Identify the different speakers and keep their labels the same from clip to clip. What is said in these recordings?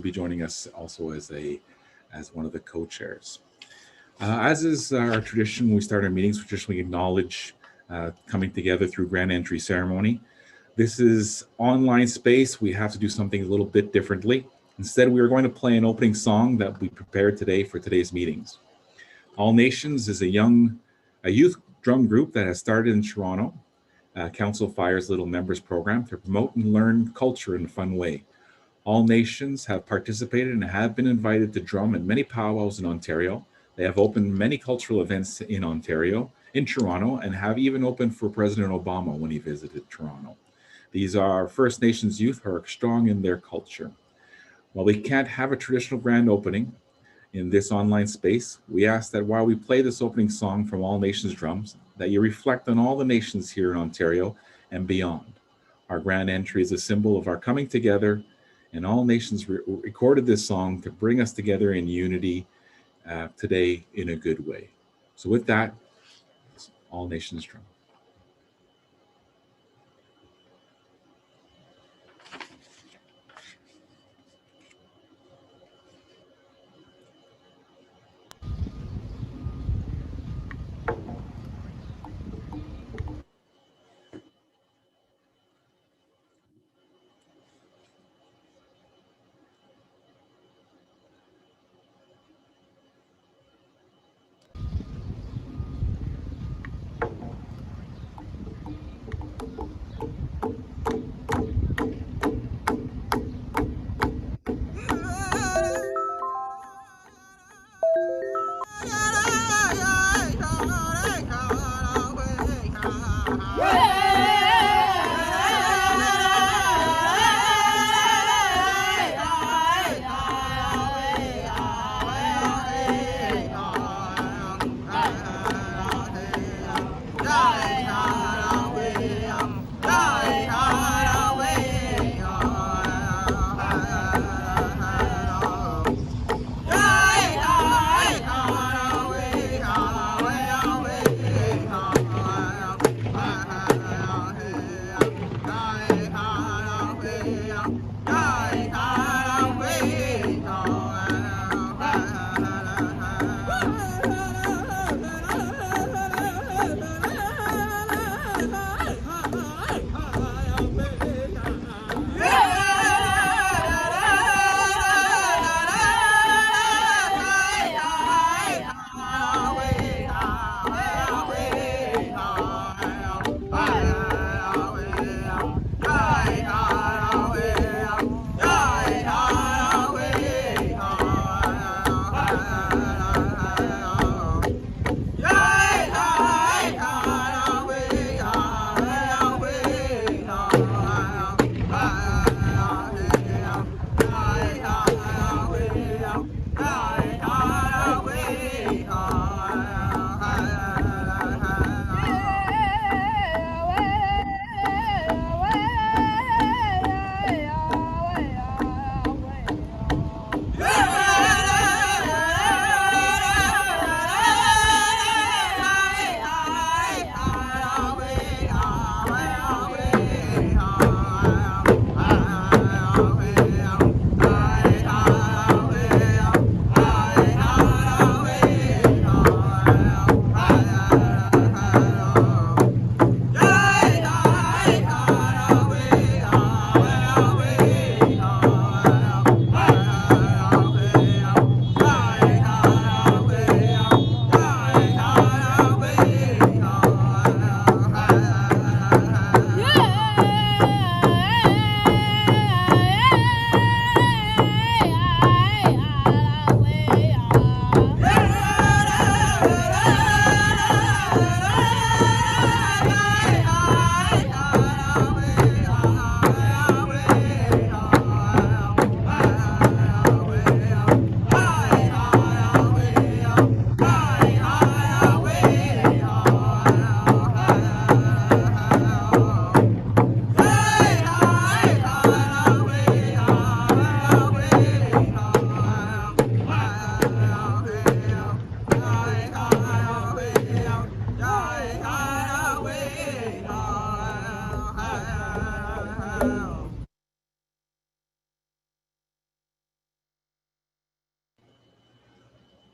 Speaker 1: will be joining us also as one of the co-chairs. As is our tradition, we start our meetings. We traditionally acknowledge coming together through grand entry ceremony. This is online space. We have to do something a little bit differently. Instead, we are going to play an opening song that we prepared today for today's meetings. All Nations is a youth drum group that has started in Toronto. Council Fire's Little Members Program to promote and learn culture in a fun way. All Nations have participated and have been invited to drum at many powwows in Ontario. They have opened many cultural events in Ontario, in Toronto, and have even opened for President Obama when he visited Toronto. These are First Nations youth who are strong in their culture. While we can't have a traditional grand opening in this online space, we ask that while we play this opening song from All Nations Drums, that you reflect on all the nations here in Ontario and beyond. Our grand entry is a symbol of our coming together, and All Nations recorded this song to bring us together in unity today in a good way. So with that, All Nations Drum.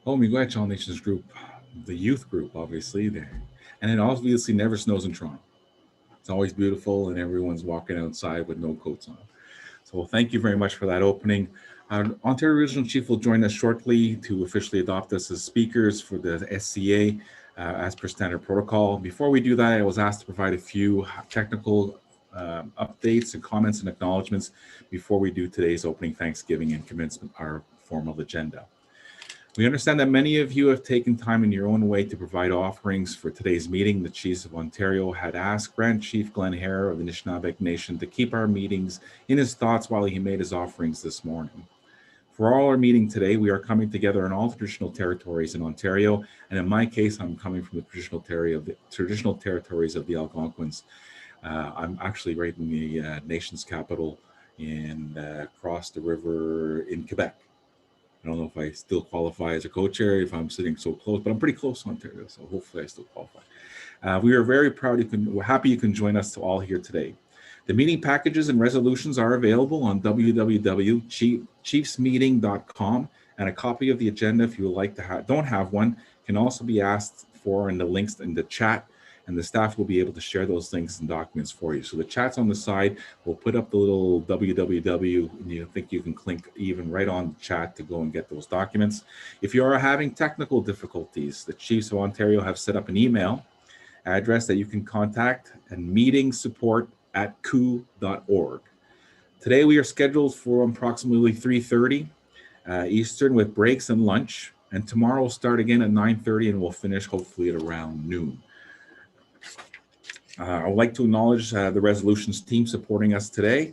Speaker 1: Oh, Miigwech All Nations Group, the youth group, obviously there, and it obviously never snows in Toronto. It's always beautiful, and everyone's walking outside with no coats on. So thank you very much for that opening. Ontario Regional Chief will join us shortly to officially adopt us as speakers for the SCA as per standard protocol. Before we do that, I was asked to provide a few technical updates and comments and acknowledgements before we do today's opening Thanksgiving and commence our formal agenda. We understand that many of you have taken time in your own way to provide offerings for today's meeting. The Chiefs of Ontario had asked Grand Chief Glenn Hare of the Anishinaabe Nation to keep our meetings in his thoughts while he made his offerings this morning. For all our meeting today, we are coming together in all traditional territories in Ontario, and in my case, I'm coming from the traditional territories of the Algonquins. I'm actually right in the nation's capital and across the river in Quebec. I don't know if I still qualify as a co-chair if I'm sitting so close, but I'm pretty close to Ontario, so hopefully I still qualify. We are very proud we're happy you can join us all here today. The meeting packages and resolutions are available on www.chiefsmeeting.com, and a copy of the agenda, if you would like to don't have one, can also be asked for in the links in the chat, and the staff will be able to share those links and documents for you. So the chat's on the side. We'll put up the little www, and you think you can click even right on the chat to go and get those documents. If you are having technical difficulties, the Chiefs of Ontario have set up an email address that you can contact and meetingsupport@coup.org. Today we are scheduled for approximately 3:30 Eastern with breaks and lunch, and tomorrow we'll start again at 9:30 and we'll finish hopefully at around noon. I would like to acknowledge the resolutions team supporting us today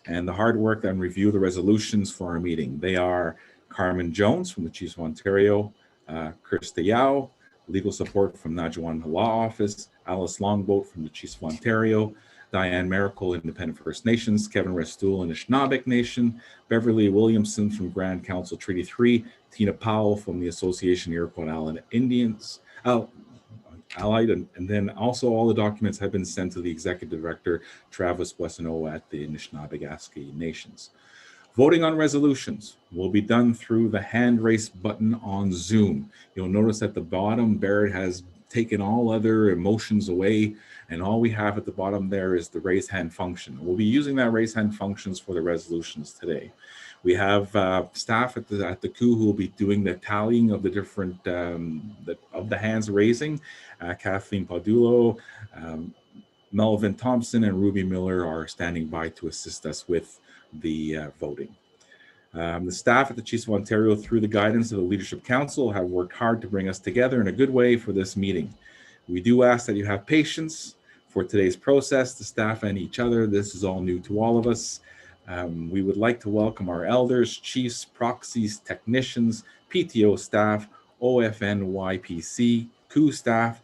Speaker 1: and the hard work and review the resolutions for our meeting. They are Carmen Jones from the Chiefs of Ontario, Krista Yao, legal support from Najuan Law Office, Alice Longboat from the Chiefs of Ontario, Diane Miracle, Independent First Nations, Kevin Restoul, Anishinaabe Nation, Beverly Williamson from Grand Council Treaty 3, Tina Powell from the Association Iroquois Allied Indians, Allied, and then also all the documents have been sent to the Executive Director, Travis Wessano at the Anishinaabe Nations. Voting on resolutions will be done through the hand raise button on Zoom. You'll notice at the bottom, Barrett has taken all other emotions away, and all we have at the bottom there is the raise hand function. We'll be using that raise hand functions for the resolutions today. We have staff at the coup who will be doing the tallying of the different of the hands raising. Kathleen Padulo, Melvin Thompson, and Ruby Miller are standing by to assist us with the voting. The staff at the Chiefs of Ontario, through the guidance of the Leadership Council, have worked hard to bring us together in a good way for this meeting. We do ask that you have patience for today's process, the staff and each other. This is all new to all of us. We would like to welcome our elders, chiefs, proxies, technicians, PTO staff, OFNYPC, coup staff,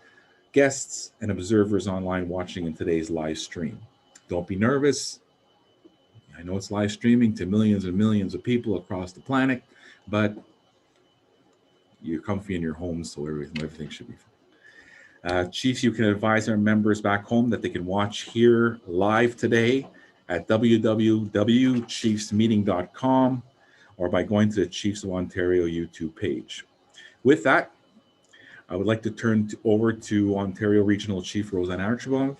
Speaker 1: guests, and observers online watching in today's live stream. Don't be nervous. I know it's live streaming to millions and millions of people across the planet, but you're comfy in your homes, so everything should be fine. Chiefs, you can advise our members back home that they can watch here live today at www.chiefsmeeting.com or by going to the Chiefs of Ontario YouTube page. With that, I would like to turn over to Ontario Regional Chief Roseanne Archibald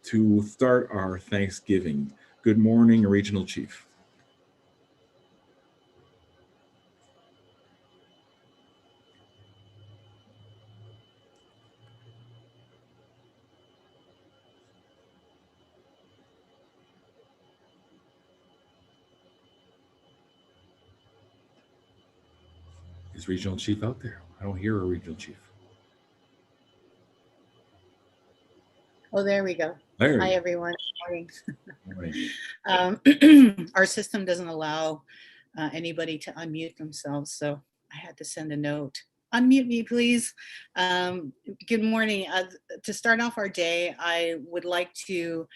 Speaker 1: to start our Thanksgiving. Good morning, Regional Chief. Is Regional Chief out there? I don't hear a Regional Chief.
Speaker 2: Oh, there we go.
Speaker 1: There
Speaker 2: Hi,
Speaker 1: you
Speaker 2: everyone.
Speaker 1: Morning.
Speaker 2: Our system doesn't allow anybody to unmute themselves, so I had to send a note. Unmute me, please. Good morning. To start off our day, I would like to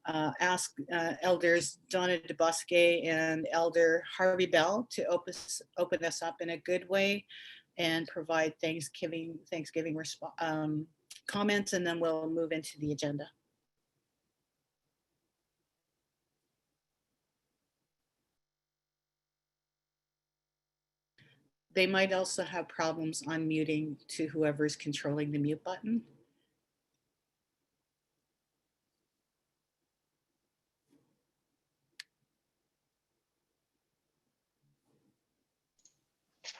Speaker 2: ask Elders Donna DeBosque and Elder Harvey Bell to open us up in a good way and provide Thanksgiving comments, and then we'll move into the agenda. They might also have problems unmuting to whoever's controlling the mute button.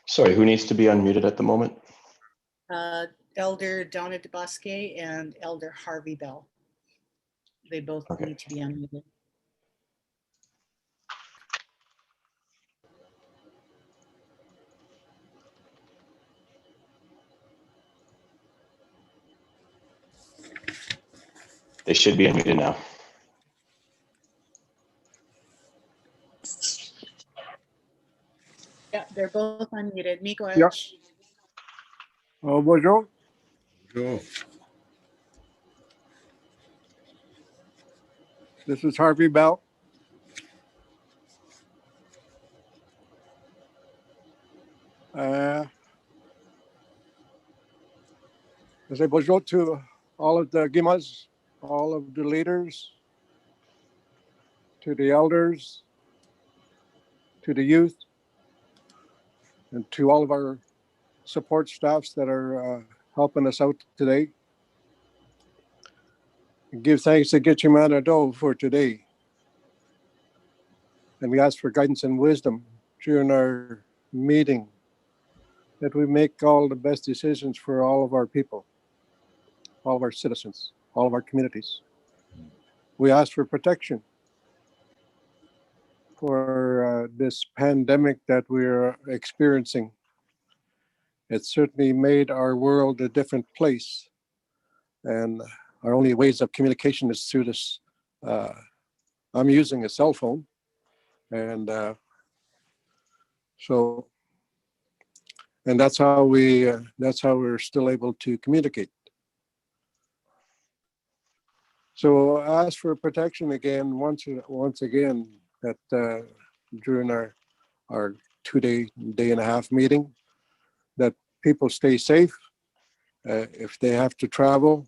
Speaker 3: Sorry, who needs to be unmuted at the moment?
Speaker 2: Elder Donna DeBosque and Elder Harvey Bell. They both
Speaker 3: Okay.
Speaker 2: need to be unmuted.
Speaker 3: They should be unmuted now.
Speaker 2: Yeah, they're both unmuted. Miko.
Speaker 4: Yeah. Bonjour.
Speaker 1: Go.
Speaker 4: This is Harvey Bell. I say bonjour to all of the Gimas, all of the leaders, to the elders, to the youth, and to all of our support staffs that are helping us out today. And give thanks to Get Your Manado for today. And we ask for guidance and wisdom during our meeting, that we make all the best decisions for all of our people, all of our citizens, all of our communities. We ask for protection for this pandemic that we're experiencing. It certainly made our world a different place. And our only ways of communication is through this. I'm using a cell phone. And and that's how we're still able to communicate. So ask for protection again, once again, that during our 2-day and a half meeting, that people stay safe. If they have to travel,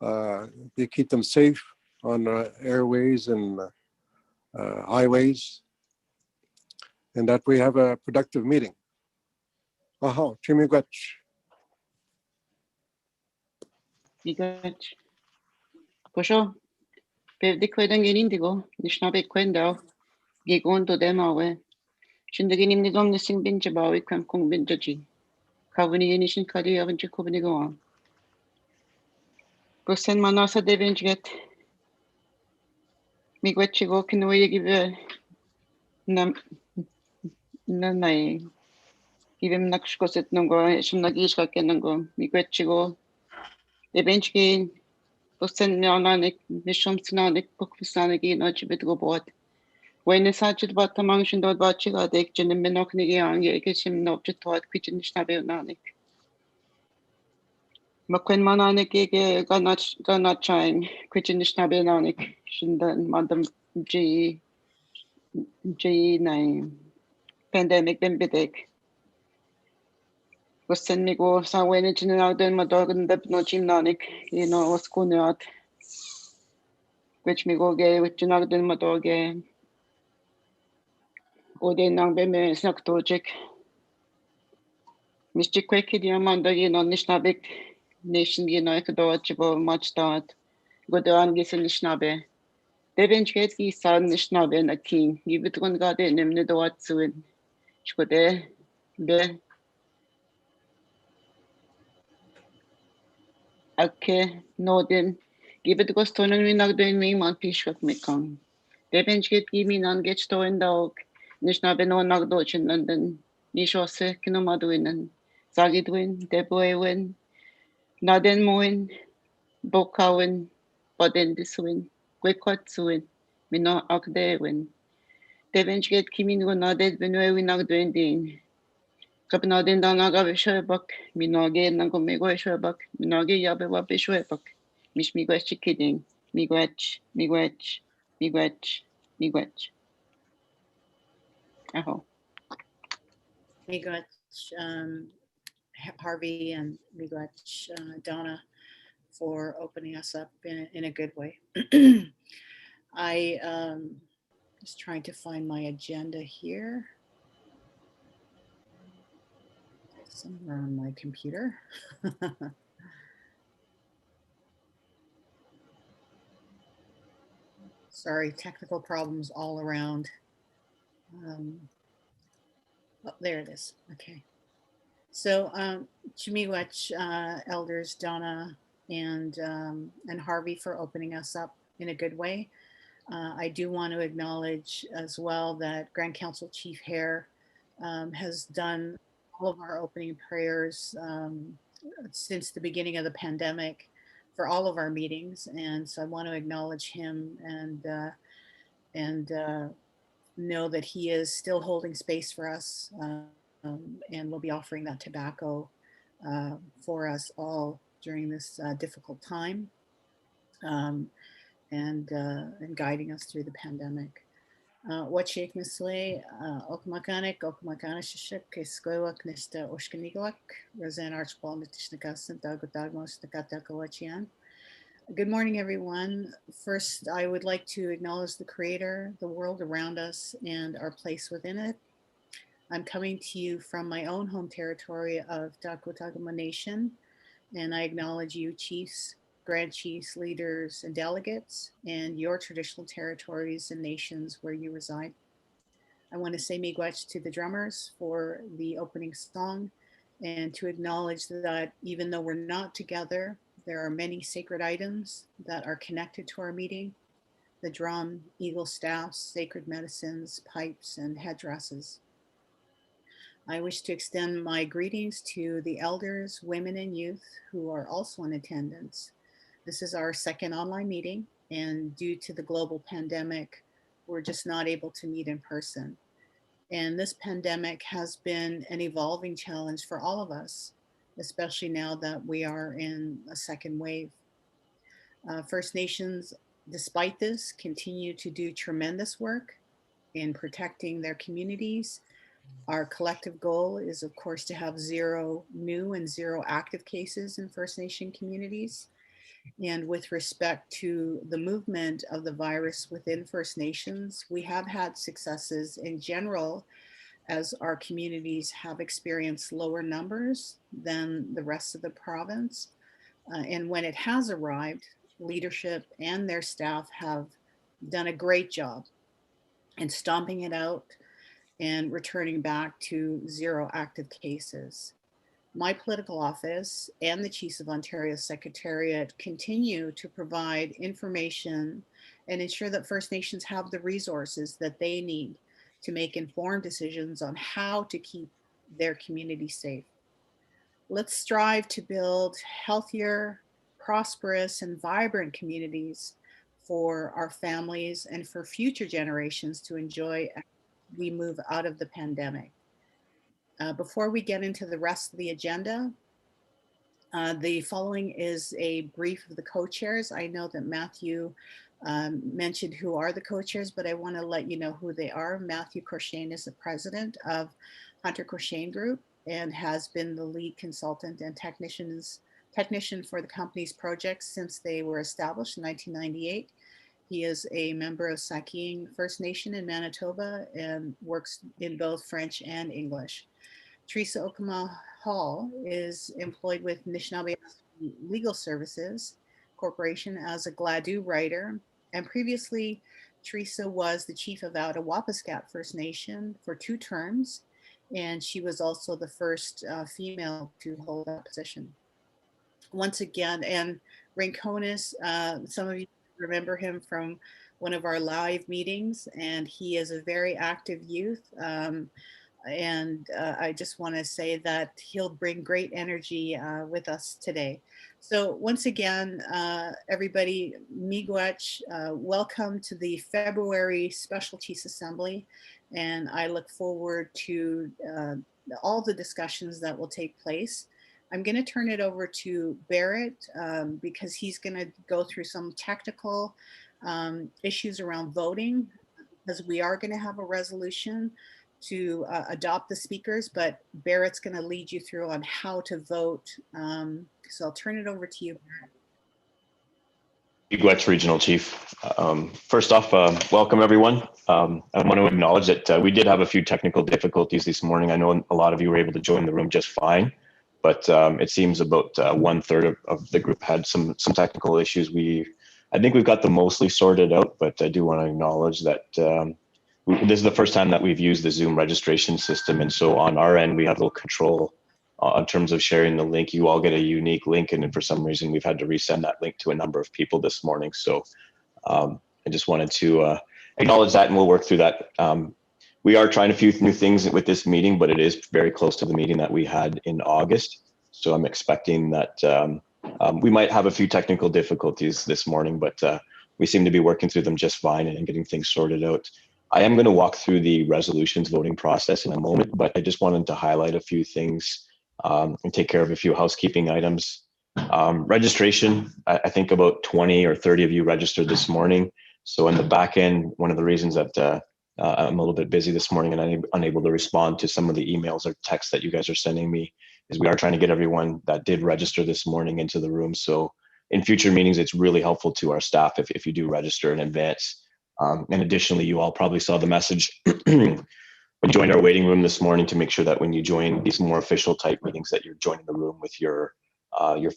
Speaker 4: they keep them safe on airways and highways, and that we have a productive meeting. Aha, chimigwech.
Speaker 5: Miigwech. Posho, pevdi kwedan genindigo, nishnabe kwendao, gegondo demawe. Shindaginim nidom nising binjabawi kwem kung binjaji. Kavuni genishin kadi avanchi kubnigoan. Gosen manasa devenjget. Miigwechigo kinwe give na givem nakshkoset nungo, shimnagishka kenungo. Miigwechigo. Devenjgin. Gosen nanik, nishom sinanik, pukvisanik in achibitgo bot. When the Sajid Batamang dot Bachiga dek Jin Minokni Yang, Yakishim Nobjit Tot, Kitchen Shnabe Nanik. Makwen Mananik Ganat Chime, Kitchen Shnabe Nanik, Shindan Madam G9 Pandemic Bimbidek. Was send me go somewhere in out then my dog and the no chim nanik, you know, was going out. Which me go gay, which you know, then my dog gay. O de nang be me snak tojik. Mr. Quick, the Amanda, you know, Nishnabik Nation, you know, Ekadorachable, much that. Go down, get in the Schnabe. Devin get the son, the Schnabe, and a king. You bet one got in him, the door to it. Schode, be. Okay, no, then. Give it go stone and we not doing me, man, Pishak me come. Devin get give me none get stone dog. Nishnabe no knock dodge in London. Nishose, Kinomaduin, Sagidwin, Deboewin. Naden moin, bokawin, boden diswin, quequatsuin, mino akdewin. Devenchget kimin go naded benuewin agduendin. Kapnaden danaga bishwebak, minoge nangomego shwebak, minoge yabewa bishwebak. Mish migwech kidding, migwech, migwech, migwech, migwech. Aho.
Speaker 2: Miigwech, Harvey, and Miigwech, Donna, for opening us up in a good way. I just trying to find my agenda here. Somewhere on my computer. Sorry, technical problems all around. Oh, there it is. Okay. So, Chimiwech, elders Donna and Harvey for opening us up in a good way. I do want to acknowledge as well that Grand Council Chief Hare has done all of our opening prayers since the beginning of the pandemic for all of our meetings, and so I want to acknowledge him and know that he is still holding space for us, and will be offering that tobacco for us all during this difficult time, um, and guiding us through the pandemic. What Sheikh Misle, Okmakanik, Okmakana Shishik, Kiskoiwak Nista Oshkanigawak, Roseanne Archibald Nitishnakas, Dagotagmos Nakatakawachian. Good morning, everyone. First, I would like to acknowledge the Creator, the world around us, and our place within it. I'm coming to you from my own home territory of Dakotagama Nation, and I acknowledge you, chiefs, grand chiefs, leaders, and delegates, and your traditional territories and nations where you reside. I want to say miigwech to the drummers for the opening song, and to acknowledge that even though we're not together, there are many sacred items that are connected to our meeting: the drum, eagle staffs, sacred medicines, pipes, and headdresses. I wish to extend my greetings to the elders, women, and youth who are also in attendance. This is our second online meeting, and due to the global pandemic, we're just not able to meet in person. And this pandemic has been an evolving challenge for all of us, especially now that we are in a second wave. First Nations, despite this, continue to do tremendous work in protecting their communities. Our collective goal is, of course, to have 0 new and 0 active cases in First Nation communities. And with respect to the movement of the virus within First Nations, we have had successes in general, as our communities have experienced lower numbers than the rest of the province. And when it has arrived, leadership and their staff have done a great job in stomping it out and returning back to 0 active cases. My political office and the Chiefs of Ontario Secretariat continue to provide information and ensure that First Nations have the resources that they need to make informed decisions on how to keep their community safe. Let's strive to build healthier, prosperous, and vibrant communities for our families and for future generations to enjoy as we move out of the pandemic. Before we get into the rest of the agenda, the following is a brief of the co-chairs. I know that Matthew mentioned who are the co-chairs, but I want to let you know who they are. Matthew Corshane is the president of Hunter Corshane Group and has been the lead consultant and technician for the company's projects since they were established in 1998. He is a member of Sakeeng First Nation in Manitoba and works in both French and English. Teresa Okama Hall is employed with Anishinaabe Legal Services Corporation as a Gladue writer, and previously Teresa was the chief of Attawapiskat First Nation for 2 terms, and she was also the first female to hold that position. Once again, and Rinconis, some of you remember him from one of our live meetings, and he is a very active youth. And I just want to say that he'll bring great energy with us today. So once again, everybody, miigwech, welcome to the February Special Chiefs Assembly. And I look forward to all the discussions that will take place. I'm going to turn it over to Barrett because he's going to go through some technical issues around voting, because we are going to have a resolution to adopt the speakers, but Barrett's going to lead you through on how to vote. So I'll turn it over to you, Barrett.
Speaker 3: West Regional Chief. First off, welcome everyone. I want to acknowledge that we did have a few technical difficulties this morning. I know a lot of you were able to join the room just fine, but it seems about 1/3 of the group had some technical issues. I think we've got them mostly sorted out, but I do want to acknowledge that this is the first time that we've used the Zoom registration system, and so on our end we have a little control in terms of sharing the link. You all get a unique link, and for some reason we've had to resend that link to a number of people this morning. So I just wanted to acknowledge that, and we'll work through that. We are trying a few new things with this meeting, but it is very close to the meeting that we had in August. So I'm expecting that we might have a few technical difficulties this morning, but we seem to be working through them just fine and getting things sorted out. I am going to walk through the resolutions voting process in a moment, but I just wanted to highlight a few things and take care of a few housekeeping items. Registration, I think about 20 or 30 of you registered this morning. So in the back end, one of the reasons that I'm a little bit busy this morning and I'm unable to respond to some of the emails or texts that you guys are sending me is we are trying to get everyone that did register this morning into the room. So in future meetings, it's really helpful to our staff if you do register in advance. And additionally, you all probably saw the message when you joined our waiting room this morning to make sure that when you join these more official type meetings that you're joining the room with your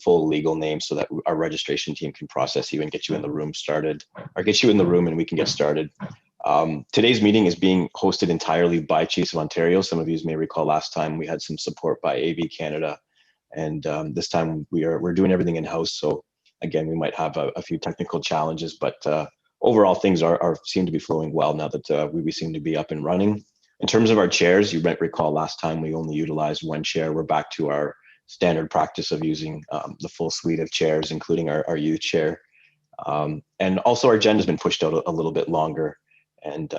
Speaker 3: full legal name so that our registration team can process you and get you in the room started, or get you in the room and we can get started. Today's meeting is being hosted entirely by Chiefs of Ontario. Some of you may recall last time we had some support by AV Canada, and this time we're doing everything in-house. So again, we might have a few technical challenges, but overall things seem to be flowing well now that we seem to be up and running. In terms of our chairs, you might recall last time we only utilized one chair. We're back to our standard practice of using the full suite of chairs, including our youth chair. And also our agenda has been pushed out a little bit longer. And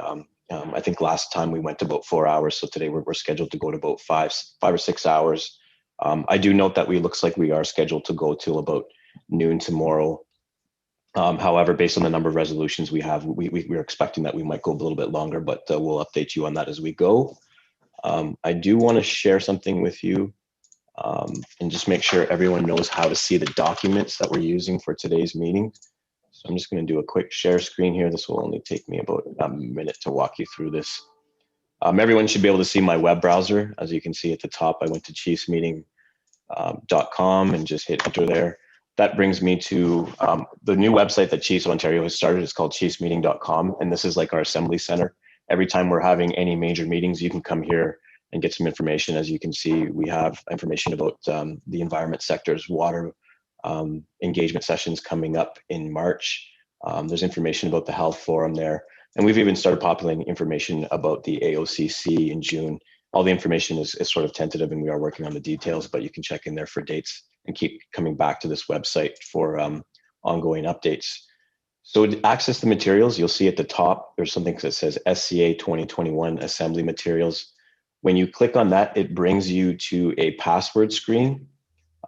Speaker 3: I think last time we went to about 4 hours. So today we're scheduled to go to about five or 6 hours. I do note that looks like we are scheduled to go till about noon tomorrow. However, based on the number of resolutions we have, we're expecting that we might go a little bit longer, but we'll update you on that as we go. I do want to share something with you and just make sure everyone knows how to see the documents that we're using for today's meeting. So I'm just going to do a quick share screen here. This will only take me about a minute to walk you through this. Everyone should be able to see my web browser. As you can see at the top, I went to chiefsmeeting.com and just hit enter there. That brings me to the new website that Chiefs of Ontario has started. It's called chiefsmeeting.com, and this is like our assembly center. Every time we're having any major meetings, you can come here and get some information. As you can see, we have information about the environment sector's water engagement sessions coming up in March. There's information about the health forum there. And we've even started populating information about the AOCC in June. All the information is sort of tentative and we are working on the details, but you can check in there for dates and keep coming back to this website for ongoing updates. So to access the materials, you'll see at the top, there's something that says SCA 2021 Assembly Materials. When you click on that, it brings you to a password screen.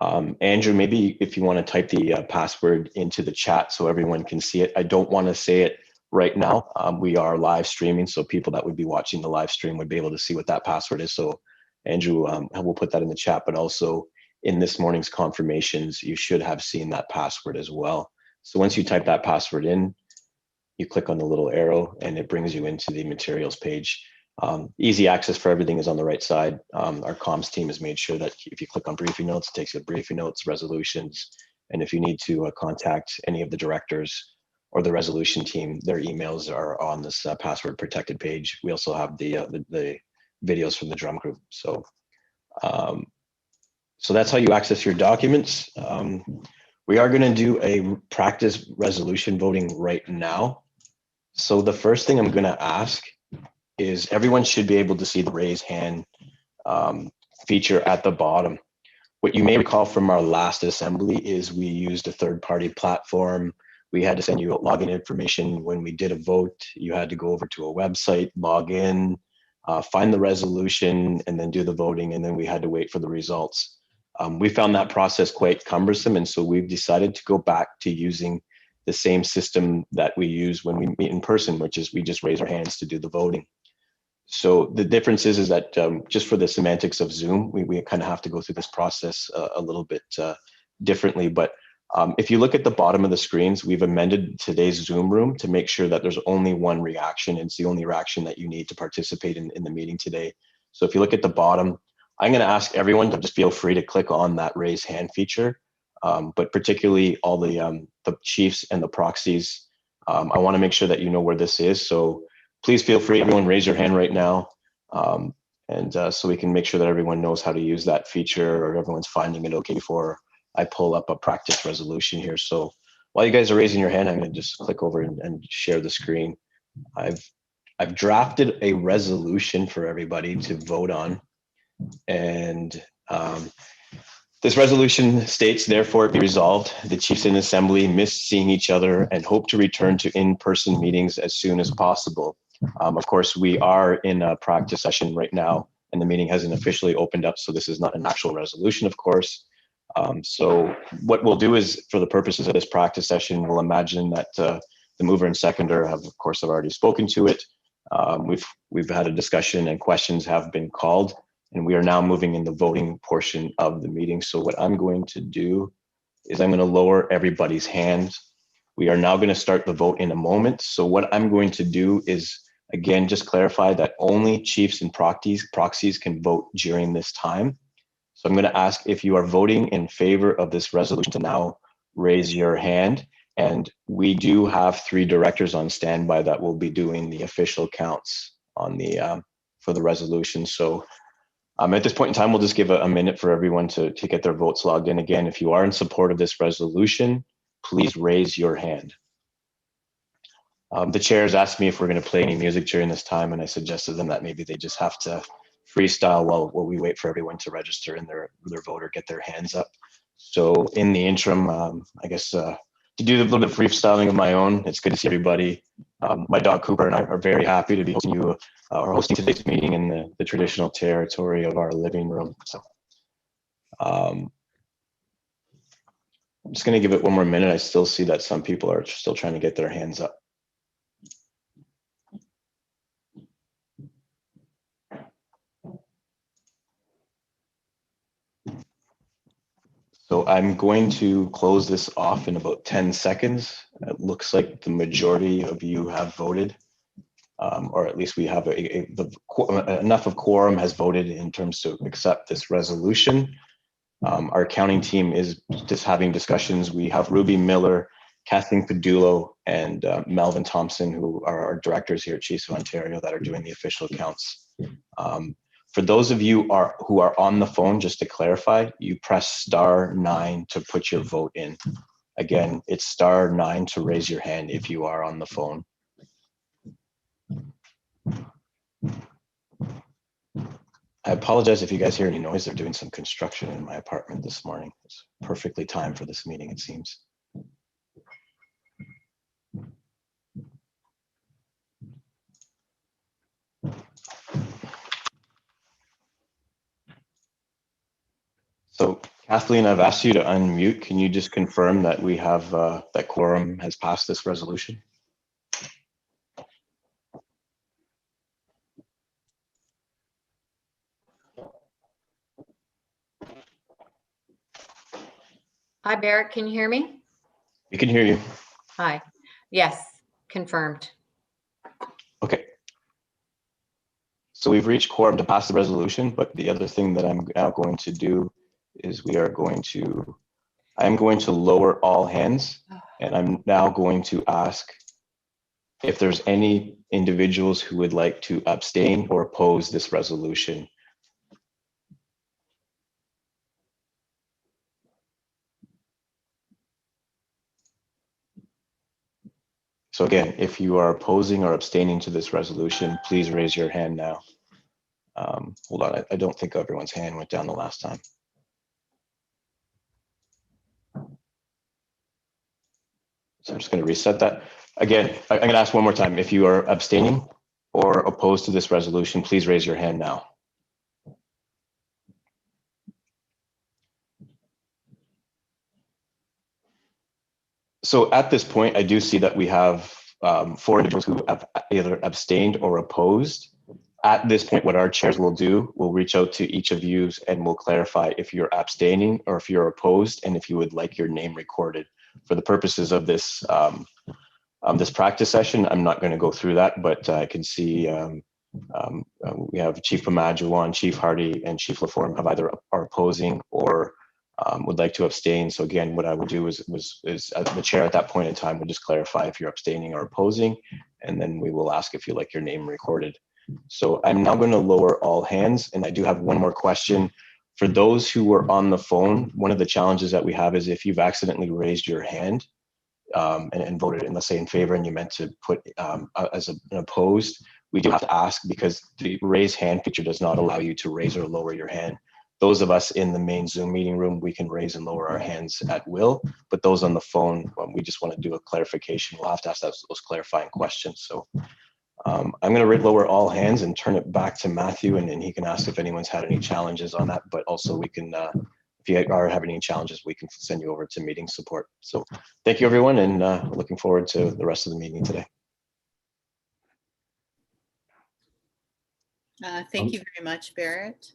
Speaker 3: Andrew, maybe if you want to type the password into the chat so everyone can see it. I don't want to say it right now. We are live streaming, so people that would be watching the live stream would be able to see what that password is. So Andrew, we'll put that in the chat, but also in this morning's confirmations, you should have seen that password as well. So once you type that password in, you click on the little arrow and it brings you into the materials page. Easy access for everything is on the right side. Our comms team has made sure that if you click on briefing notes, it takes you to briefing notes, resolutions, and if you need to contact any of the directors or the resolution team, their emails are on this password protected page. We also have the videos from the drum group. So that's how you access your documents. We are going to do a practice resolution voting right now. So the first thing I'm going to ask is everyone should be able to see the raise hand feature at the bottom. What you may recall from our last assembly is we used a third-party platform. We had to send you login information when we did a vote. You had to go over to a website, log in, find the resolution, and then do the voting, and then we had to wait for the results. We found that process quite cumbersome, and so we've decided to go back to using the same system that we use when we meet in person, which is we just raise our hands to do the voting. So the difference is that just for the semantics of Zoom, we kind of have to go through this process a little bit differently, but If you look at the bottom of the screens, we've amended today's Zoom room to make sure that there's only one reaction. It's the only reaction that you need to participate in the meeting today. So if you look at the bottom, I'm going to ask everyone to just feel free to click on that raise hand feature, but particularly all the chiefs and the proxies. I want to make sure that you know where this is. So please feel free, everyone raise your hand right now. So we can make sure that everyone knows how to use that feature, or everyone's finding it okay before I pull up a practice resolution here. So while you guys are raising your hand, I'm going to just click over and share the screen. I've drafted a resolution for everybody to vote on. And this resolution states, therefore it be resolved, the chiefs in assembly miss seeing each other and hope to return to in-person meetings as soon as possible. Of course, we are in a practice session right now, and the meeting hasn't officially opened up, so this is not an actual resolution, of course. So what we'll do is, for the purposes of this practice session, we'll imagine that the mover and seconder have already spoken to it. We've had a discussion and questions have been called, and we are now moving in the voting portion of the meeting. So what I'm going to do is I'm going to lower everybody's hands. We are now going to start the vote in a moment. So what I'm going to do is, again, just clarify that only chiefs and proxies can vote during this time. So I'm going to ask if you are voting in favor of this resolution to now raise your hand. And we do have 3 directors on standby that will be doing the official counts on the for the resolution. So at this point in time, we'll just give a minute for everyone to get their votes logged in. Again, if you are in support of this resolution, please raise your hand. The chairs asked me if we're going to play any music during this time, and I suggested them that maybe they just have to freestyle while we wait for everyone to register in their vote or get their hands up. So in the interim, I guess to do a little bit of freestyling of my own, it's good to see everybody. My dog Cooper and I are very happy to be hosting today's meeting in the traditional territory of our living room. So I'm just going to give it one more minute. I still see that some people are still trying to get their hands up. So I'm going to close this off in about 10 seconds. It looks like the majority of you have voted, or at least we have enough of quorum has voted in terms to accept this resolution. Our accounting team is just having discussions. We have Ruby Miller, Kathleen Padullo, and Melvin Thompson, who are our directors here at Chiefs of Ontario, that are doing the official counts. For those of you who are on the phone, just to clarify, you press *9 to put your vote in. Again, it's *9 to raise your hand if you are on the phone. I apologize if you guys hear any noise. They're doing some construction in my apartment this morning. It's perfectly timed for this meeting, it seems. So Kathleen, I've asked you to unmute. Can you just confirm that we have that quorum has passed this resolution?
Speaker 6: Hi, Barrett. Can you hear me?
Speaker 3: We can hear you.
Speaker 6: Hi. Yes, confirmed.
Speaker 3: Okay. So we've reached quorum to pass the resolution, but the other thing that I'm now going to do is I'm going to lower all hands, and I'm now going to ask if there's any individuals who would like to abstain or oppose this resolution. So again, if you are opposing or abstaining to this resolution, please raise your hand now. Hold on, I don't think everyone's hand went down the last time. So I'm just going to reset that. Again, I'm going to ask one more time. If you are abstaining or opposed to this resolution, please raise your hand now. So at this point, I do see that we have 4 individuals who have either abstained or opposed. At this point, what our chairs will do, we'll reach out to each of you and we'll clarify if you're abstaining or if you're opposed, and if you would like your name recorded. For the purposes of this this practice session, I'm not going to go through that, but I can see we have Chief Pamajuan, Chief Hardy, and Chief Laforme have either are opposing or would like to abstain. So again, what I would do is the chair at that point in time would just clarify if you're abstaining or opposing, and then we will ask if you like your name recorded. So I'm now going to lower all hands, and I do have one more question. For those who were on the phone, one of the challenges that we have is if you've accidentally raised your hand and voted, and let's say in favor, and you meant to put as an opposed, we do have to ask, because the raise hand feature does not allow you to raise or lower your hand. Those of us in the main Zoom meeting room, we can raise and lower our hands at will, but those on the phone, we just want to do a clarification. We'll have to ask those clarifying questions. So I'm going to lower all hands and turn it back to Matthew, and he can ask if anyone's had any challenges on that, but also we can, if you are having any challenges, we can send you over to meeting support. So thank you, everyone, and looking forward to the rest of the meeting today.
Speaker 2: Thank you very much, Barrett.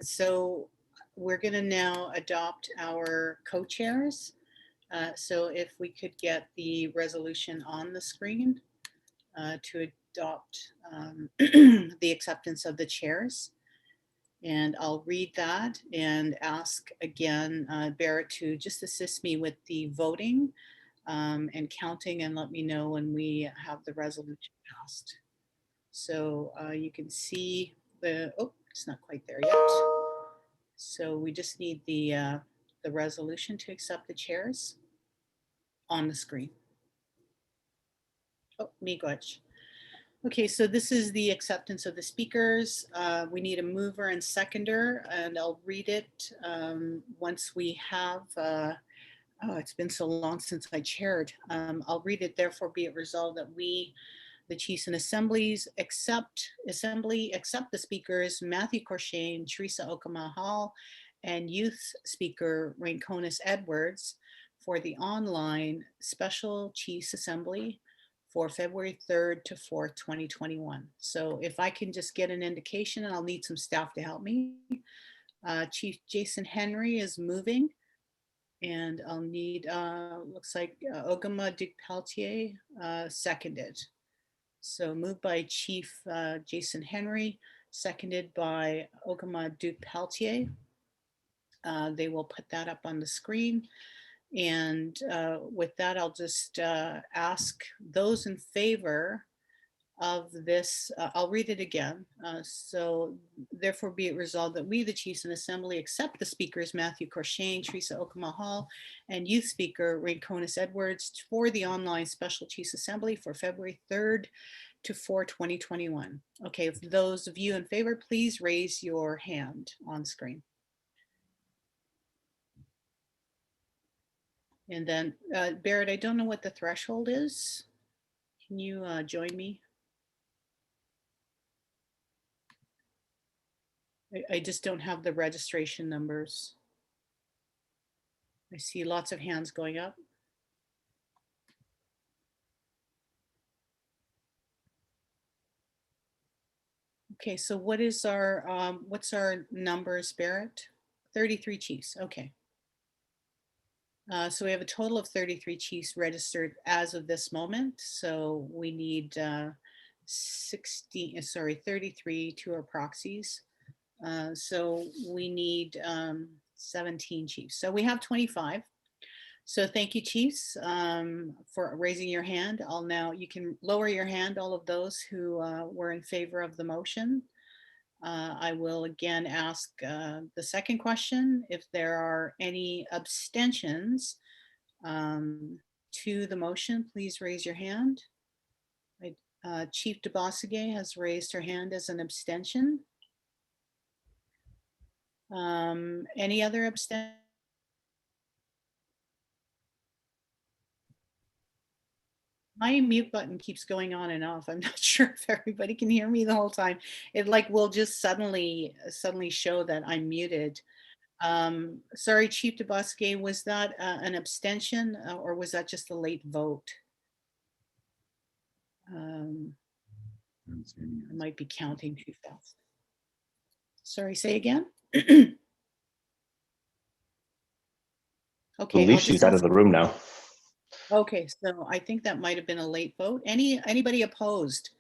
Speaker 2: So we're going to now adopt our co-chairs. So if we could get the resolution on the screen to adopt the acceptance of the chairs. And I'll read that and ask again, Barrett, to just assist me with the voting and counting, and let me know when we have the resolution passed. So you can see oh, it's not quite there yet. So we just need the resolution to accept the chairs on the screen. Oh, miigwech. Okay, so this is the acceptance of the speakers. We need a mover and seconder, and I'll read it once we have, oh, it's been so long since I chaired. I'll read it. Therefore be it resolved that we, the chiefs and assemblies, accept the speakers Matthew Corshane, Teresa Okamahal, and youth speaker Ranconis Edwards for the online special chiefs assembly for February 3rd to 4th, 2021. So if I can just get an indication, and I'll need some staff to help me. Chief Jason Henry is moving, and I'll need, looks like Ogama Duc Peltier seconded. So moved by Chief Jason Henry, seconded by Ogama Duc Peltier. They will put that up on the screen. And with that, I'll just ask those in favor of this. I'll read it again. So therefore be it resolved that we, the chiefs in assembly, accept the speakers Matthew Corshane, Teresa Okamahal, and youth speaker Ranconis Edwards for the online special chiefs assembly for February 3rd to 4th, 2021. Okay, if those of you in favor, please raise your hand on screen. And then Barrett, I don't know what the threshold is. Can you join me? I just don't have the registration numbers. I see lots of hands going up. Okay, so what is our, what's our numbers, Barrett? 33 chiefs, okay. So we have a total of 33 chiefs registered as of this moment. So we need 33 to our proxies. So we need 17 chiefs. So we have 25. So thank you, chiefs, for raising your hand. You can lower your hand, all of those who were in favor of the motion. I will again ask the second question. If there are any abstentions to the motion, please raise your hand. Chief DeBossige has raised her hand as an abstention. Any other abstention? My mute button keeps going on and off. I'm not sure if everybody can hear me the whole time. It like will just suddenly show that I'm muted. Sorry, Chief DeBossige, was that an abstention or was that just a late vote?
Speaker 1: I don't see any
Speaker 2: I
Speaker 1: hands.
Speaker 2: might be counting too fast. Sorry, say again.
Speaker 3: I
Speaker 2: Okay, I'll
Speaker 3: believe she's
Speaker 2: just
Speaker 3: out of
Speaker 2: ask.
Speaker 3: the room now.
Speaker 2: Okay, so I think that might have been a late vote. Anybody opposed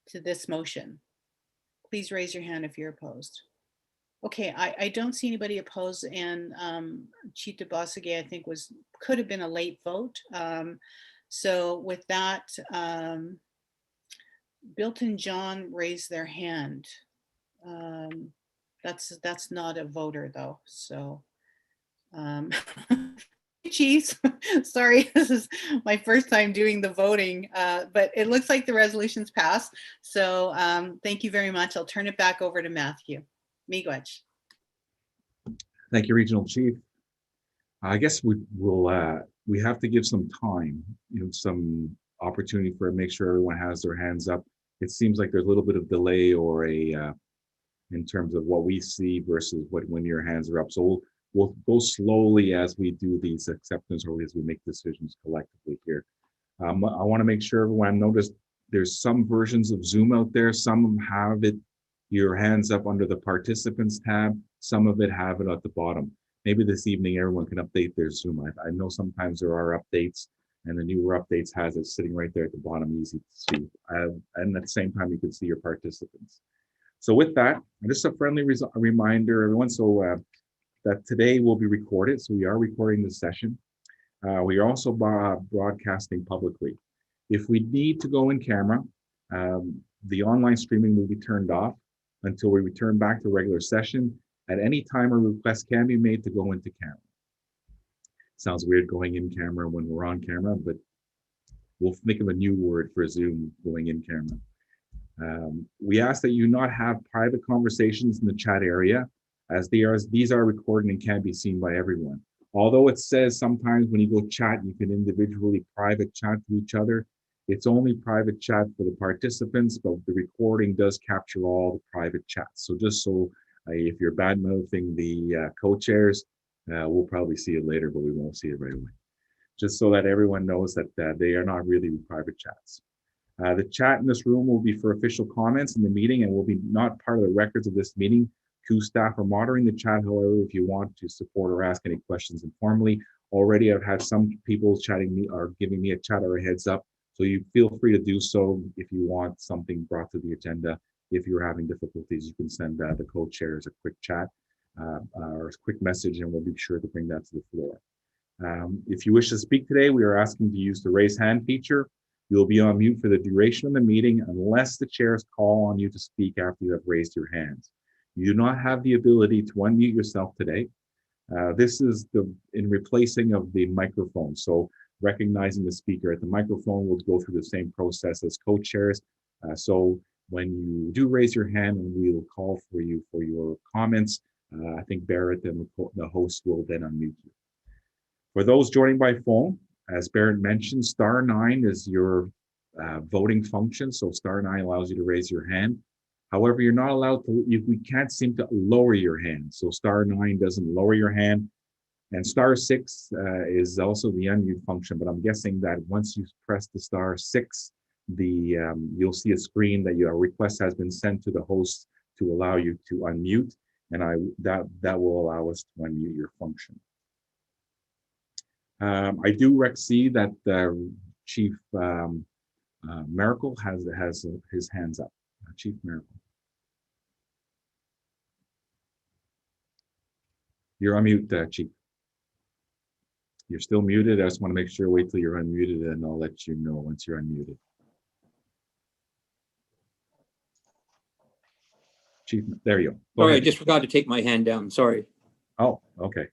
Speaker 2: to this motion? Please raise your hand if you're opposed. Okay, I don't see anybody opposed, and Chief Bosage, I think could have been a late vote. So with that, Bilt and John raised their hand. That's not a voter though, so. Chiefs, sorry, this is my first time doing the voting, but it looks like the resolution's passed. So thank you very much. I'll turn it back over to Matthew. Miigwech.
Speaker 1: Thank you, Regional Chief. I guess we have to give some time, some opportunity for make sure everyone has their hands up. It seems like there's a little bit of delay or in terms of what we see versus when your hands are up. So we'll go slowly as we do these acceptance or as we make decisions collectively here. I want to make sure everyone noticed there's some versions of Zoom out there. Some have it, your hands up under the participants tab. Some of it have it at the bottom. Maybe this evening everyone can update their Zoom. I know sometimes there are updates and the newer updates has it sitting right there at the bottom, easy to see. And at the same time, you can see your participants. So with that, just a friendly reminder, everyone, so that today will be recorded. So we are recording this session. We are also broadcasting publicly. If we need to go in camera, the online streaming will be turned off until we return back to regular session. At any time, a request can be made to go into camera. Sounds weird going in camera when we're on camera, but we'll think of a new word for Zoom going in camera. We ask that you not have private conversations in the chat area, as these are recorded and can be seen by everyone. Although it says sometimes when you go chat, you can individually private chat to each other. It's only private chat for the participants, but the recording does capture all the private chats. So just so if you're bad-mouthing the co-chairs, we'll probably see it later, but we won't see it right away. Just so that everyone knows that they are not really private chats. The chat in this room will be for official comments in the meeting and will be not part of the records of this meeting. Two staff are monitoring the chat, however, if you want to support or ask any questions informally. Already I've had some people chatting me or giving me a chat or a heads up, so you feel free to do so if you want something brought to the agenda. If you're having difficulties, you can send the co-chairs a quick chat or a quick message and we'll be sure to bring that to the floor. If you wish to speak today, we are asking to use the raise hand feature. You'll be on mute for the duration of the meeting unless the chairs call on you to speak after you have raised your hands. You do not have the ability to unmute yourself today. This is in replacing of the microphone. So recognizing the speaker at the microphone will go through the same process as co-chairs. So when you do raise your hand and we will call for you for your comments, I think Barrett and the host will then unmute you. For those joining by phone, as Barrett mentioned, *9 is your voting function. So *9 allows you to raise your hand. However, you're not allowed to, we can't seem to lower your hand. So *9 doesn't lower your hand. And *6 is also the unmute function, but I'm guessing that once you press the *6, you'll see a screen that your request has been sent to the host to allow you to unmute. And that will allow us to unmute your function. I do see that Chief Miracle has his hands up. Chief Miracle. You're on mute, Chief. You're still muted. I just want to make sure, wait till you're unmuted and I'll let you know once you're unmuted. Chief, there you go.
Speaker 7: Sorry, I just forgot to take my hand down. Sorry.
Speaker 1: Oh, okay.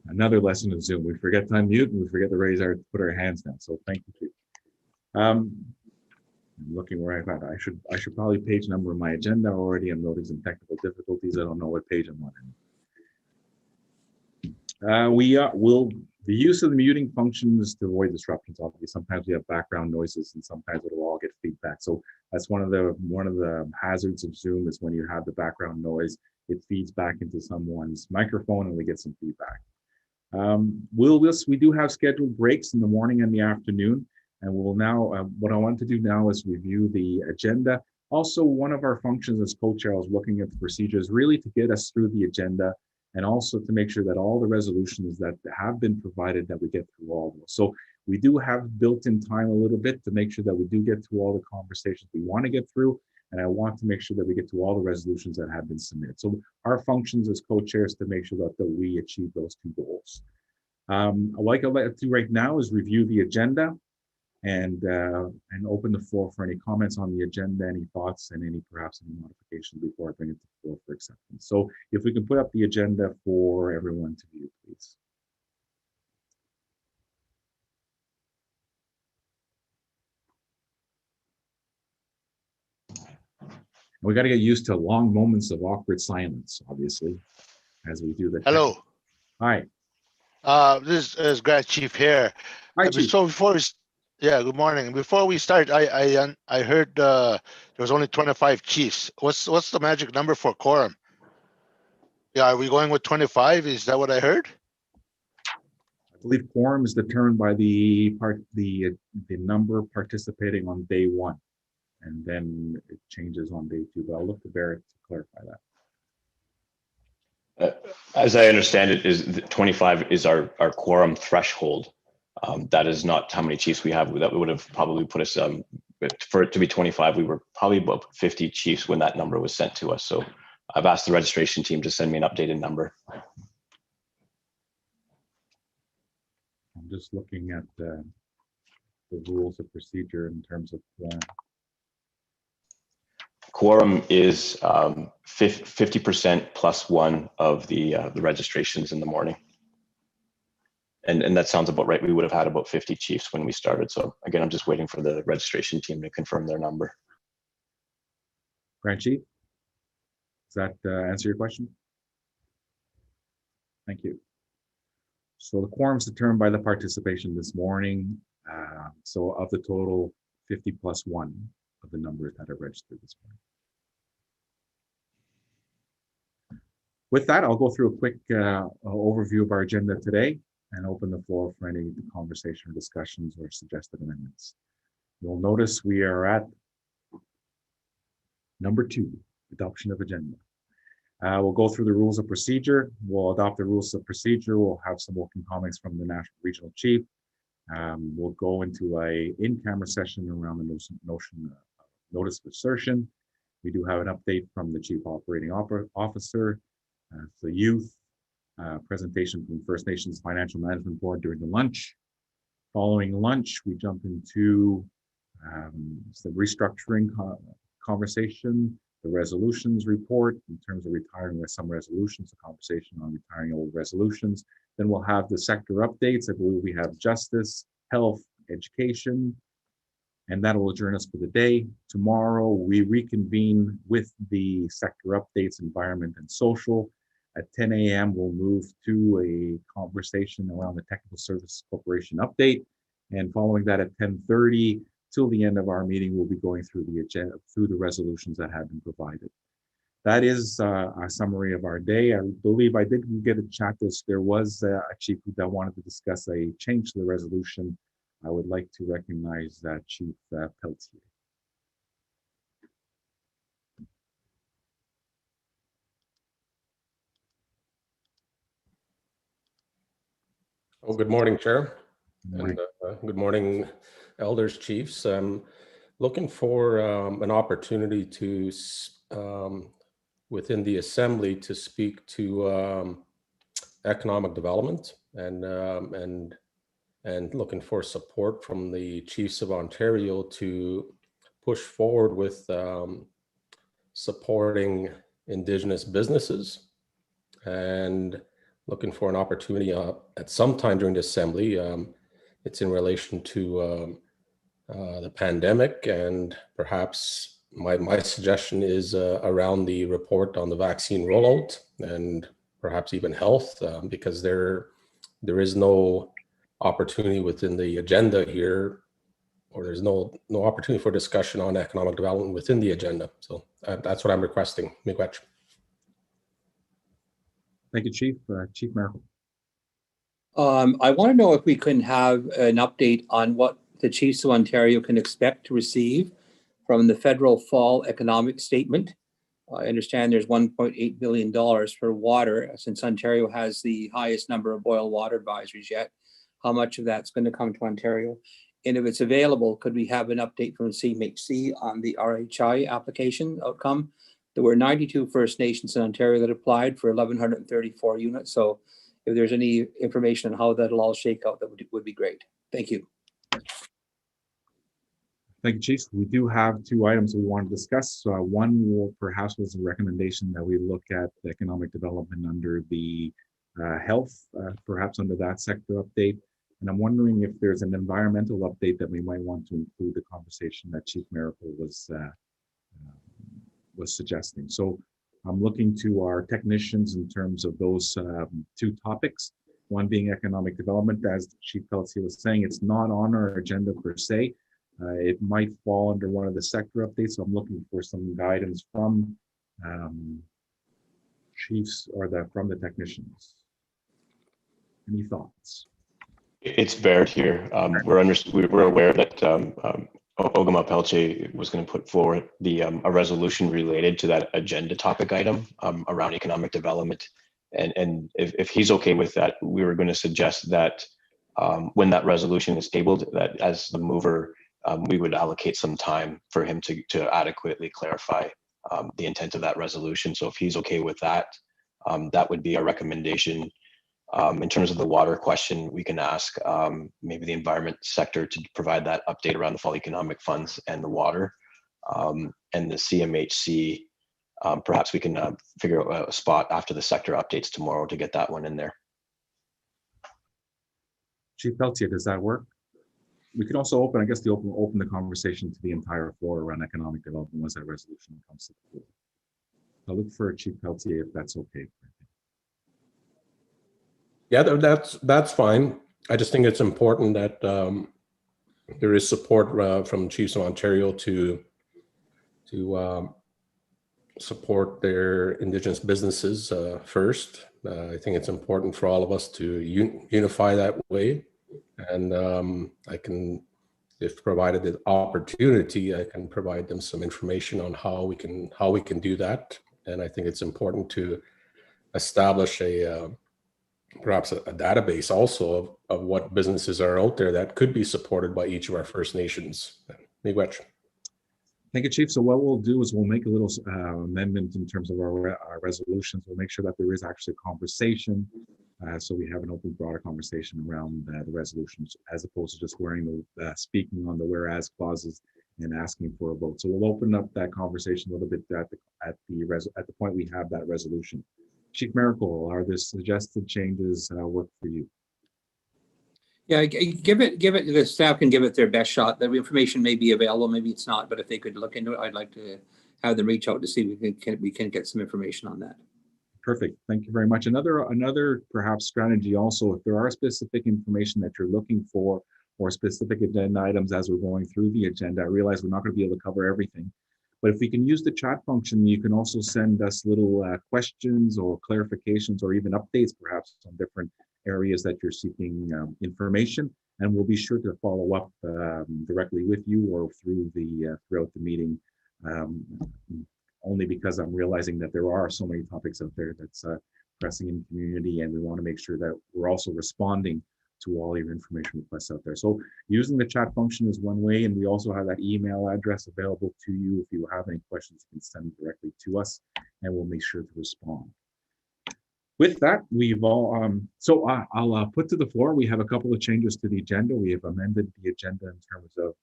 Speaker 1: Another lesson of Zoom. We forget to unmute and we forget to put our hands down. So thank you, Chief. I'm looking where I've at. I should probably page number my agenda already. I'm noticing some technical difficulties. I don't know what page I'm on. The use of the muting function is to avoid disruptions. Obviously, sometimes we have background noises, and sometimes it'll all get feedback. So that's one of the hazards of Zoom is when you have the background noise, it feeds back into someone's microphone, and we get some feedback. We do have scheduled breaks in the morning and the afternoon. And we'll now, what I want to do now is review the agenda. Also, one of our functions as co-chair, I was looking at the procedures really to get us through the agenda and also to make sure that all the resolutions that have been provided, that we get through all of those. So we do have built-in time a little bit to make sure that we do get through all the conversations we want to get through. And I want to make sure that we get to all the resolutions that have been submitted. So our functions as co-chairs to make sure that we achieve those two goals. Like I'd like to do right now is review the agenda and open the floor for any comments on the agenda, any thoughts, and perhaps any modifications before I bring it to the floor for acceptance. So if we can put up the agenda for everyone to view, please. We got to get used to long moments of awkward silence, obviously, as we do that.
Speaker 8: Hello.
Speaker 1: Hi.
Speaker 8: This is Grad Chief here.
Speaker 1: Hi, Chief.
Speaker 8: So before we, yeah, good morning. Before we start, I heard there was only 25 chiefs. What's the magic number for quorum? Yeah, are we going with 25? Is that what I heard?
Speaker 1: I believe quorum is determined by the number participating on day one, and then it changes on day two. But I'll look to Barrett to clarify that.
Speaker 3: As I understand it, is 25 is our quorum threshold. That is not how many chiefs we have. That would have probably put us, for it to be 25, we were probably about 50 chiefs when that number was sent to us. So I've asked the registration team to send me an updated number.
Speaker 1: I'm just looking at the rules of procedure in terms of
Speaker 3: Quorum is 50% plus one of the registrations in the morning. And that sounds about right. We would have had about 50 chiefs when we started. So again, I'm just waiting for the registration team to confirm their number.
Speaker 1: Grand Chief, does that answer your question? Thank you. So the quorum is determined by the participation this morning. So of the total, 50 plus one of the numbers that are registered this morning. With that, I'll go through a quick overview of our agenda today and open the floor for any conversation or discussions or suggested amendments. You'll notice we are at number 2, adoption of agenda. We'll go through the rules of procedure. We'll adopt the rules of procedure. We'll have some welcome comments from the National Regional Chief. We'll go into a in-camera session around the notice of assertion. We do have an update from the Chief Operating Officer, the youth, presentation from First Nations Financial Management Board during the lunch. Following lunch, we jump into the restructuring conversation, the resolutions report in terms of retiring with some resolutions, a conversation on retiring old resolutions. Then we'll have the sector updates. I believe we have justice, health, education, and that will adjourn us for the day. Tomorrow, we reconvene with the sector updates, environment and social. At 10 a.m., we'll move to a conversation around the Technical Services Corporation update. And following that at 10:30, till the end of our meeting, we'll be going through the agenda, through the resolutions that have been provided. That is a summary of our day. I believe I did get a chat. There was a chief that wanted to discuss a change to the resolution. I would like to recognize Chief Pelletier.
Speaker 9: Oh, good morning, Chair.
Speaker 1: Good morning.
Speaker 9: And good morning, elders, chiefs. I'm looking for an opportunity to, within the Assembly, to speak to economic development and looking for support from the Chiefs of Ontario to push forward with supporting Indigenous businesses, and looking for an opportunity at some time during the Assembly. It's in relation to the pandemic, and perhaps my suggestion is around the report on the vaccine rollout, and perhaps even health, because there is no opportunity within the agenda here, or there's no opportunity for discussion on economic development within the agenda. So that's what I'm requesting. Miigwech.
Speaker 1: Thank you, Chief. Chief Merrill.
Speaker 7: I want to know if we can have an update on what the Chiefs of Ontario can expect to receive from the federal fall economic statement. I understand there's $1.8 billion for water, since Ontario has the highest number of boil water advisories yet. How much of that's going to come to Ontario? And if it's available, could we have an update from CMHC on the RHI application outcome? There were 92 First Nations in Ontario that applied for 1,134 units. So if there's any information on how that'll all shake out, that would be great. Thank you.
Speaker 1: Thank you, Chief. We do have two items we want to discuss. One will perhaps was a recommendation that we look at economic development under the health, perhaps under that sector update. And I'm wondering if there's an environmental update that we might want to include the conversation that Chief Miracle was suggesting. So I'm looking to our technicians in terms of those two topics. One being economic development, as Chief Pelletier was saying, it's not on our agenda per se. It might fall under one of the sector updates. So I'm looking for some guidance from chiefs or from the technicians. Any thoughts?
Speaker 3: It's Barrett here. We're aware that Ogama Pelche was going to put forward a resolution related to that agenda topic item around economic development. And if he's okay with that, we were going to suggest that when that resolution is tabled, that as the mover, we would allocate some time for him to adequately clarify the intent of that resolution. So if he's okay with that, that would be a recommendation. In terms of the water question, we can ask maybe the environment sector to provide that update around the fall economic funds and the water. And the CMHC, perhaps we can figure out a spot after the sector updates tomorrow to get that one in there.
Speaker 1: Chief Pelletier, does that work? We can also open the conversation to the entire floor around economic development once that resolution comes to the floor. I'll look for Chief Pelletier if that's okay.
Speaker 9: Yeah, that's fine. I just think it's important that there is support from Chiefs of Ontario to support their Indigenous businesses first. I think it's important for all of us to unify that way. And I can, if provided the opportunity, I can provide them some information on how we can do that. And I think it's important to establish perhaps a database also of what businesses are out there that could be supported by each of our First Nations. Miigwech.
Speaker 1: Thank you, Chief. So what we'll do is we'll make a little amendment in terms of our resolutions. We'll make sure that there is actually a conversation. So we have an open, broader conversation around the resolutions, as opposed to just speaking on the whereas clauses and asking for a vote. So we'll open up that conversation a little bit at the point we have that resolution. Chief Miracle, are the suggested changes work for you?
Speaker 7: Yeah, give it. The staff can give it their best shot. The information may be available, maybe it's not. But if they could look into it, I'd like to have them reach out to see if we can get some information on that.
Speaker 1: Perfect. Thank you very much. Another perhaps strategy also, if there are specific information that you're looking for or specific agenda items as we're going through the agenda, I realize we're not going to be able to cover everything. But if we can use the chat function, you can also send us little questions or clarifications or even updates perhaps on different areas that you're seeking information. And we'll be sure to follow up directly with you or throughout the meeting. Only because I'm realizing that there are so many topics out there that's pressing in the community, and we want to make sure that we're also responding to all your information requests out there. So using the chat function is one way, and we also have that email address available to you. If you have any questions, you can send them directly to us, and we'll make sure to respond. With that, I'll put to the floor. We have a couple of changes to the agenda. We have amended the agenda in terms of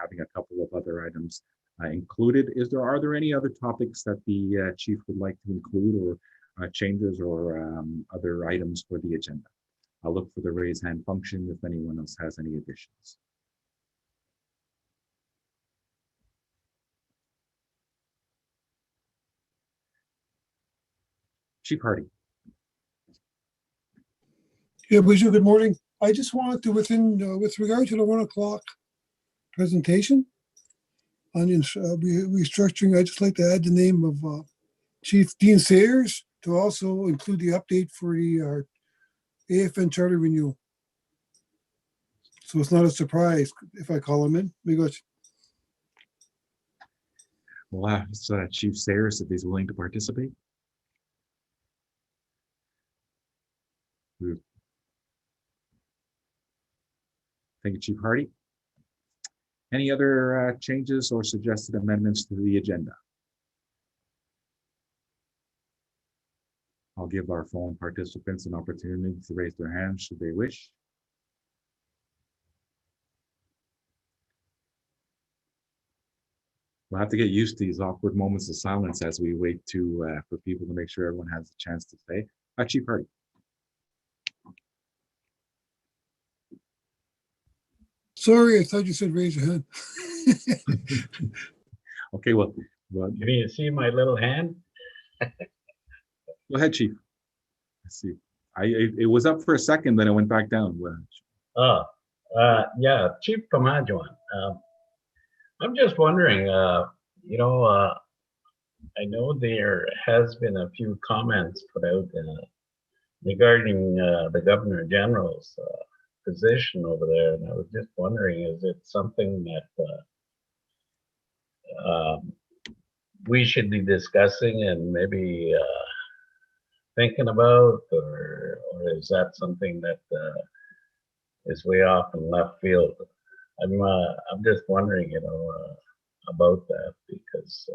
Speaker 1: having a couple of other items included. Are there any other topics that the chief would like to include, or changes, or other items for the agenda? I'll look for the raise hand function if anyone else has any additions. Chief Hardy.
Speaker 10: Yeah, Bonjour, good morning. I just wanted to, with regard to the 1 o'clock presentation on restructuring, I'd just like to add the name of Chief Dean Sayers to also include the update for the AFN charter renewal. So it's not a surprise if I call him in. We go,
Speaker 1: We'll ask Chief Sayers if he's willing to participate. Thank you, Chief Hardy. Any other changes or suggested amendments to the agenda? I'll give our phone participants an opportunity to raise their hands should they wish. We'll have to get used to these awkward moments of silence as we wait for people to make sure everyone has a chance to say. Chief Hardy.
Speaker 10: sorry, I thought you said raise your hand.
Speaker 1: Okay, well,
Speaker 11: Can you see my little hand?
Speaker 1: go ahead, Chief. Let's see. It was up for a second, then it went back down.
Speaker 11: Oh, yeah, Chief Pamajuan. I'm just wondering, I know there has been a few comments put out regarding the Governor General's position over there, and I was just wondering, is it something that we should be discussing and maybe thinking about, or is that something that is way off in left field? I'm just wondering, about that, because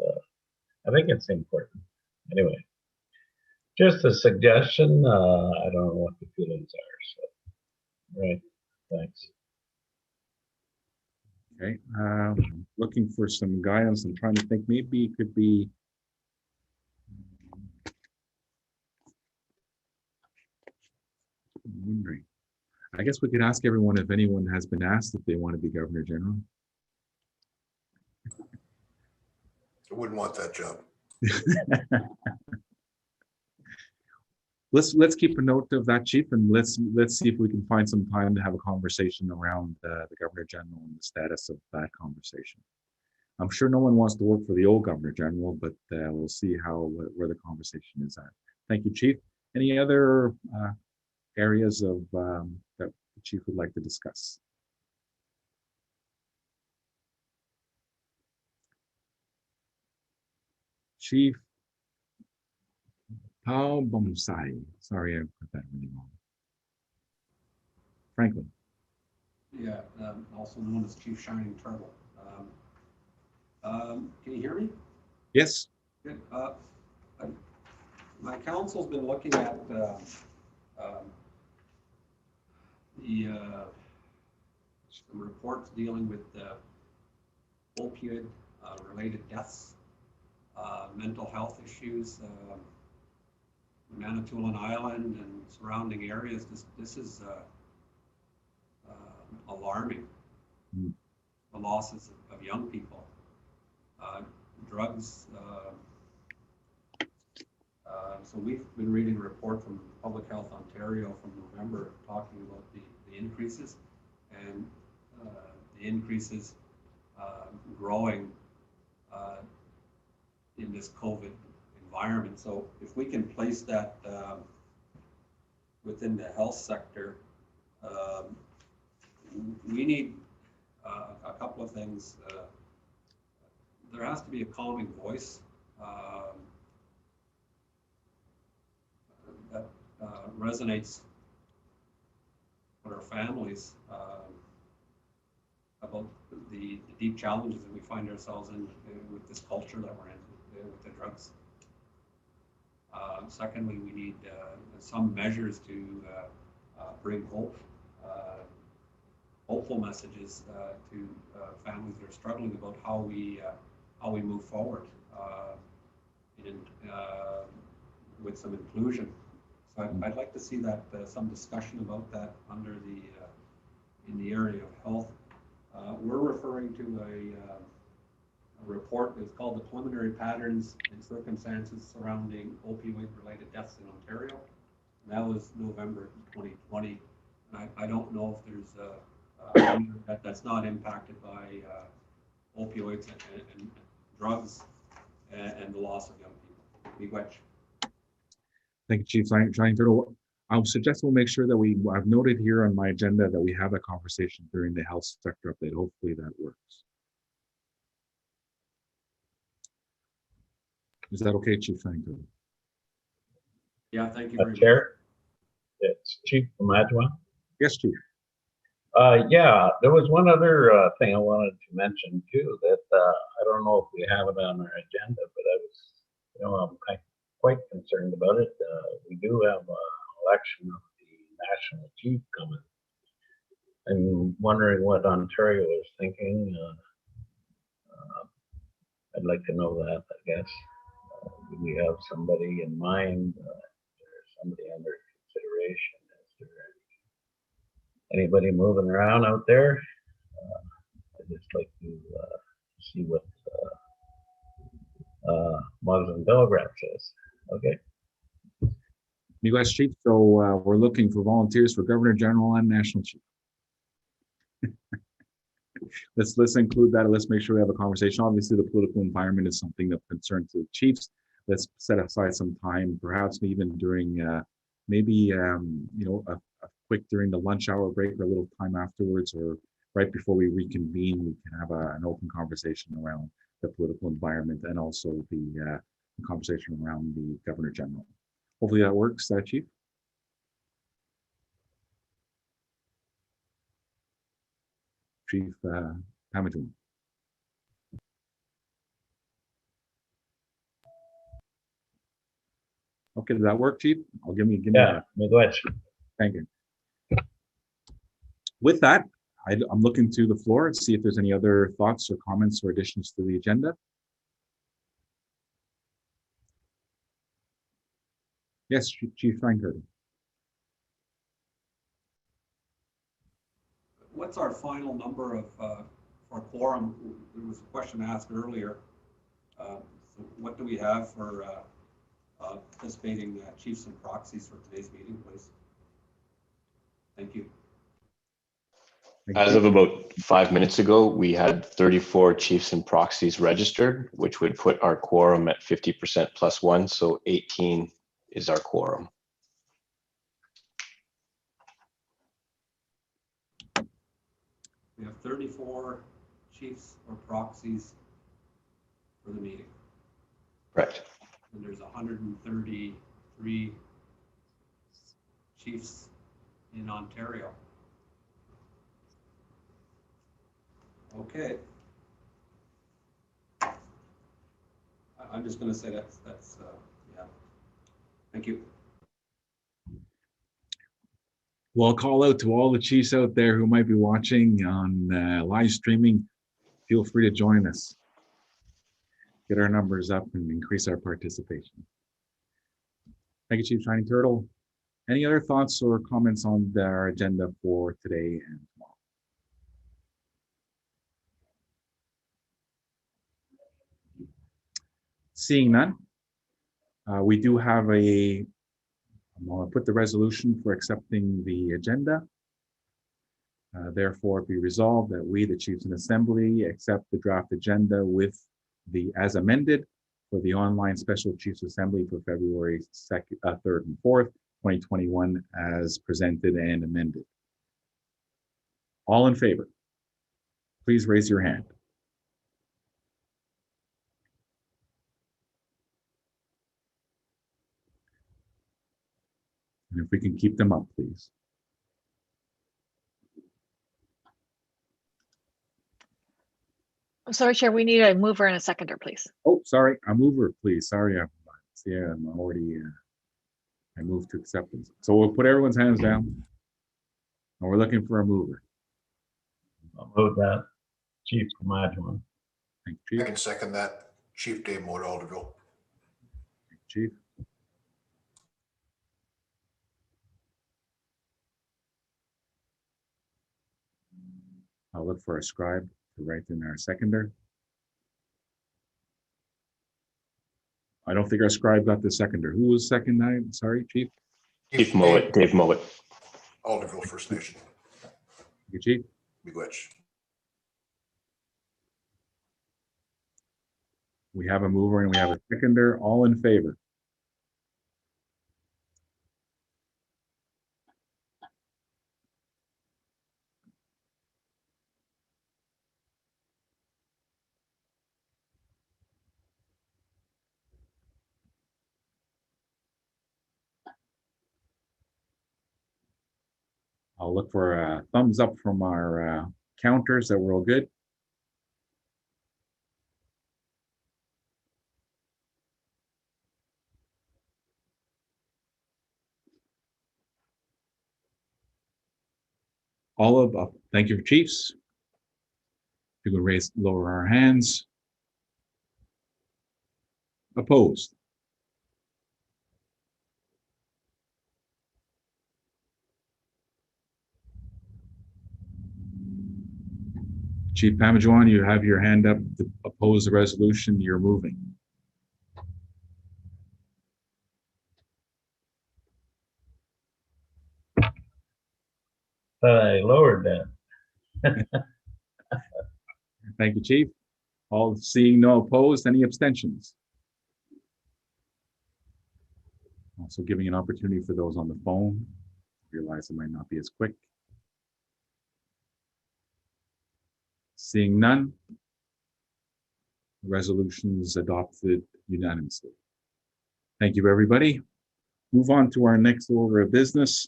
Speaker 11: I think it's important. Anyway, just a suggestion. I don't know what the feelings are. So, right. Thanks.
Speaker 1: Okay. Looking for some guidance. I'm trying to think. Maybe it could be. I'm wondering. I guess we could ask everyone if anyone has been asked if they want to be Governor General.
Speaker 12: I wouldn't want that job.
Speaker 1: Let's keep a note of that, Chief, and let's see if we can find some time to have a conversation around the Governor General and the status of that conversation. I'm sure no one wants to work for the old Governor General, but we'll see where the conversation is at. Thank you, Chief. Any other areas of that the Chief would like to discuss? Chief Pao Bonsai. Sorry, I put that really wrong. Franklin.
Speaker 13: Yeah, also known as Chief Shining Turtle. Can you hear me?
Speaker 1: Yes.
Speaker 13: Good. My council's been looking at the some reports dealing with opioid related deaths, mental health issues, Manitoulin Island and surrounding areas. This is alarming. The losses of young people, drugs. So we've been reading a report from Public Health Ontario from November talking about the increases, and the increases growing in this COVID environment. So if we can place that within the health sector, we need a couple of things. There has to be a calming voice that resonates with our families about the deep challenges that we find ourselves in with this culture that we're in with the drugs. Secondly, we need some measures to bring hope, hopeful messages to families that are struggling about how we move forward with some inclusion. So I'd like to see that some discussion about that under in the area of health. We're referring to a report that's called the Preliminary Patterns and Circumstances Surrounding Opioid-Related Deaths in Ontario. And that was November 2020. And I don't know if there's that's not impacted by opioids and drugs and the loss of young people. Miigwech.
Speaker 1: Thank you, Chief Shining Turtle. I would suggest we'll make sure that I've noted here on my agenda that we have a conversation during the health sector update. Hopefully that works. Is that okay, Chief Franco?
Speaker 13: Yeah, thank you very much.
Speaker 11: Chair, it's Chief Majwa.
Speaker 1: Yes, Chief.
Speaker 11: Yeah, there was one other thing I wanted to mention too, that I don't know if we have it on our agenda, but I was, I'm quite concerned about it. We do have an election of the national chief coming. I'm wondering what Ontario is thinking. I'd like to know that, I guess. Do we have somebody in mind? Is there somebody under consideration? Is there anybody moving around out there? I'd just like to see what Muslim Telegraph says. Okay.
Speaker 1: U.S. Chief, so we're looking for volunteers for Governor General and National Chief. Let's include that. Let's make sure we have a conversation. Obviously, the political environment is something that concerns the chiefs. Let's set aside some time, perhaps even during maybe a quick during the lunch hour break or a little time afterwards, or right before we reconvene. We can have an open conversation around the political environment and also the conversation around the Governor General. Hopefully that works, Chief. Chief Hamilton. Okay, does that work, Chief? Give me
Speaker 11: Yeah,
Speaker 1: a thank you. With that, I'm looking to the floor to see if there's any other thoughts or comments or additions to the agenda. Yes, Chief Feinberg.
Speaker 13: What's our final number of for quorum? There was a question asked earlier. So what do we have for participating chiefs and proxies for today's meeting, please? Thank you.
Speaker 3: As of about 5 minutes ago, we had 34 chiefs and proxies registered, which would put our quorum at 50% plus one, so 18 is our quorum.
Speaker 13: We have 34 chiefs or proxies for the meeting.
Speaker 3: Correct.
Speaker 13: And there's 133 chiefs in Ontario. Okay. I'm just going to say that's yeah. Thank you.
Speaker 1: Well, I'll call out to all the chiefs out there who might be watching on live streaming. Feel free to join us. Get our numbers up and increase our participation. Thank you, Chief Shining Turtle. Any other thoughts or comments on our agenda for today and tomorrow? Seeing none, we do have I'm going to put the resolution for accepting the agenda. Therefore, be resolved that we, the Chiefs in Assembly, accept the draft agenda with the as amended for the online Special Chiefs Assembly for February 2nd, 3rd, and 4th, 2021, as presented and amended. All in favor, please raise your hand. And if we can keep them up, please.
Speaker 14: I'm sorry, Chair, we need a mover and a seconder, please.
Speaker 1: Oh, sorry, a mover, please. Sorry, I'm already, I moved to acceptance. So we'll put everyone's hands down. And we're looking for a mover.
Speaker 11: I'll move that. Chief Majwa.
Speaker 1: Thank you,
Speaker 12: I
Speaker 1: Chief.
Speaker 12: can second that. Chief Dave Moore, Alderville.
Speaker 1: Thank you, Chief. I'll look for a scribe to write in our seconder. I don't think our scribe got the seconder. Who was second? Sorry, Chief.
Speaker 3: Chief Mowat, Dave Mowat.
Speaker 12: Alderville First Nation.
Speaker 1: Thank you, Chief.
Speaker 12: Miigwech.
Speaker 1: We have a mover and we have a seconder. All in favor? I'll look for a thumbs up from our counters that we're all good. All of, thank you, Chiefs. You can raise, lower our hands. Opposed? Chief Pamajuan, you have your hand up to oppose the resolution. You're moving.
Speaker 11: I lowered that.
Speaker 1: Thank you, Chief. All seeing no opposed, any abstentions? Also giving an opportunity for those on the phone. Realize it might not be as quick. Seeing none, the resolution is adopted unanimously. Thank you, everybody. Move on to our next order of business,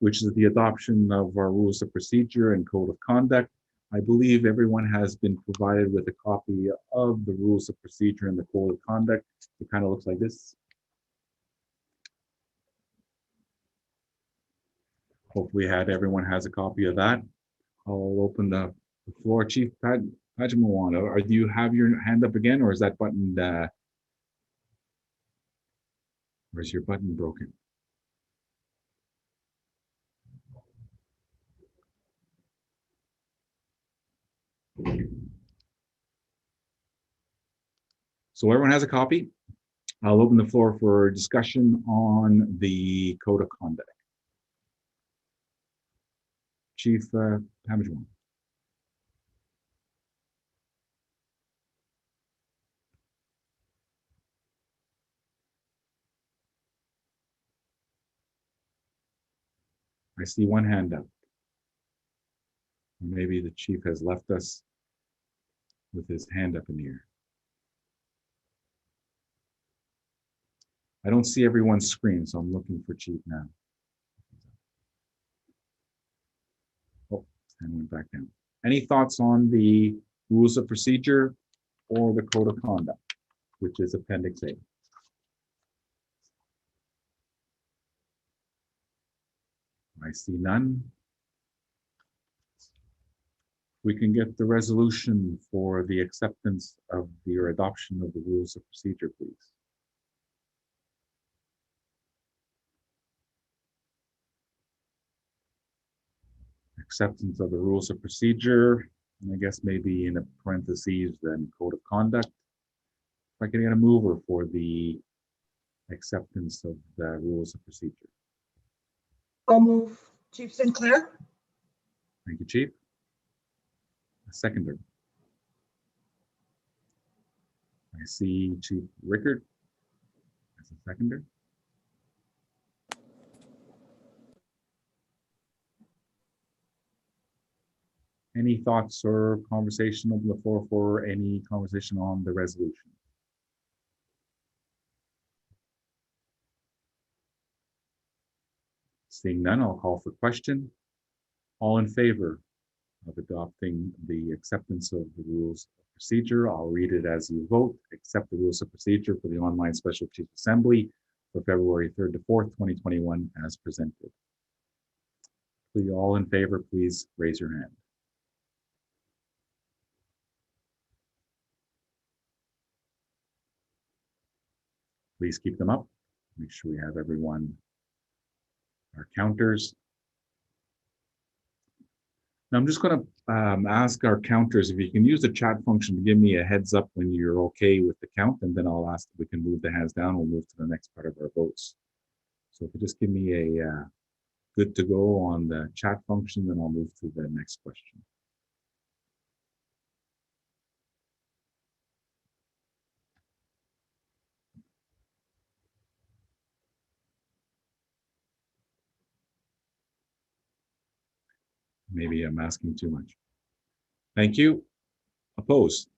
Speaker 1: which is the adoption of our rules of procedure and code of conduct. I believe everyone has been provided with a copy of the rules of procedure and the code of conduct. It kind of looks like this. Hopefully everyone has a copy of that. I'll open the floor. Chief Pajimawanda, do you have your hand up again, or is that button, or is your button broken? So everyone has a copy. I'll open the floor for discussion on the code of conduct. Chief Pamajwan. I see one hand up. Maybe the chief has left us with his hand up in the air. I don't see everyone's screen, so I'm looking for Chief now. Oh, and went back down. Any thoughts on the rules of procedure or the code of conduct, which is Appendix A? I see none. We can get the resolution for the acceptance of your adoption of the rules of procedure, please. Acceptance of the rules of procedure, and I guess maybe in a parentheses, then code of conduct. If I can get a mover for the acceptance of the rules of procedure.
Speaker 15: I'll move. Chief Sinclair.
Speaker 1: Thank you, Chief. A seconder. I see Chief Rickard as a seconder. Any thoughts or conversation on the floor for any conversation on the resolution? Seeing none, I'll call for question. All in favor of adopting the acceptance of the rules of procedure? I'll read it as you vote. Accept the rules of procedure for the online Special Chief Assembly for February 3rd to 4th, 2021 as presented. Please, all in favor, please raise your hand. Please keep them up. Make sure we have everyone, our counters. Now I'm just going to ask our counters if you can use the chat function to give me a heads up when you're okay with the count, and then I'll ask if we can move the hands down. We'll move to the next part of our votes. So if you just give me a good to go on the chat function, then I'll move to the next question. Maybe I'm asking too much. Thank you. Opposed?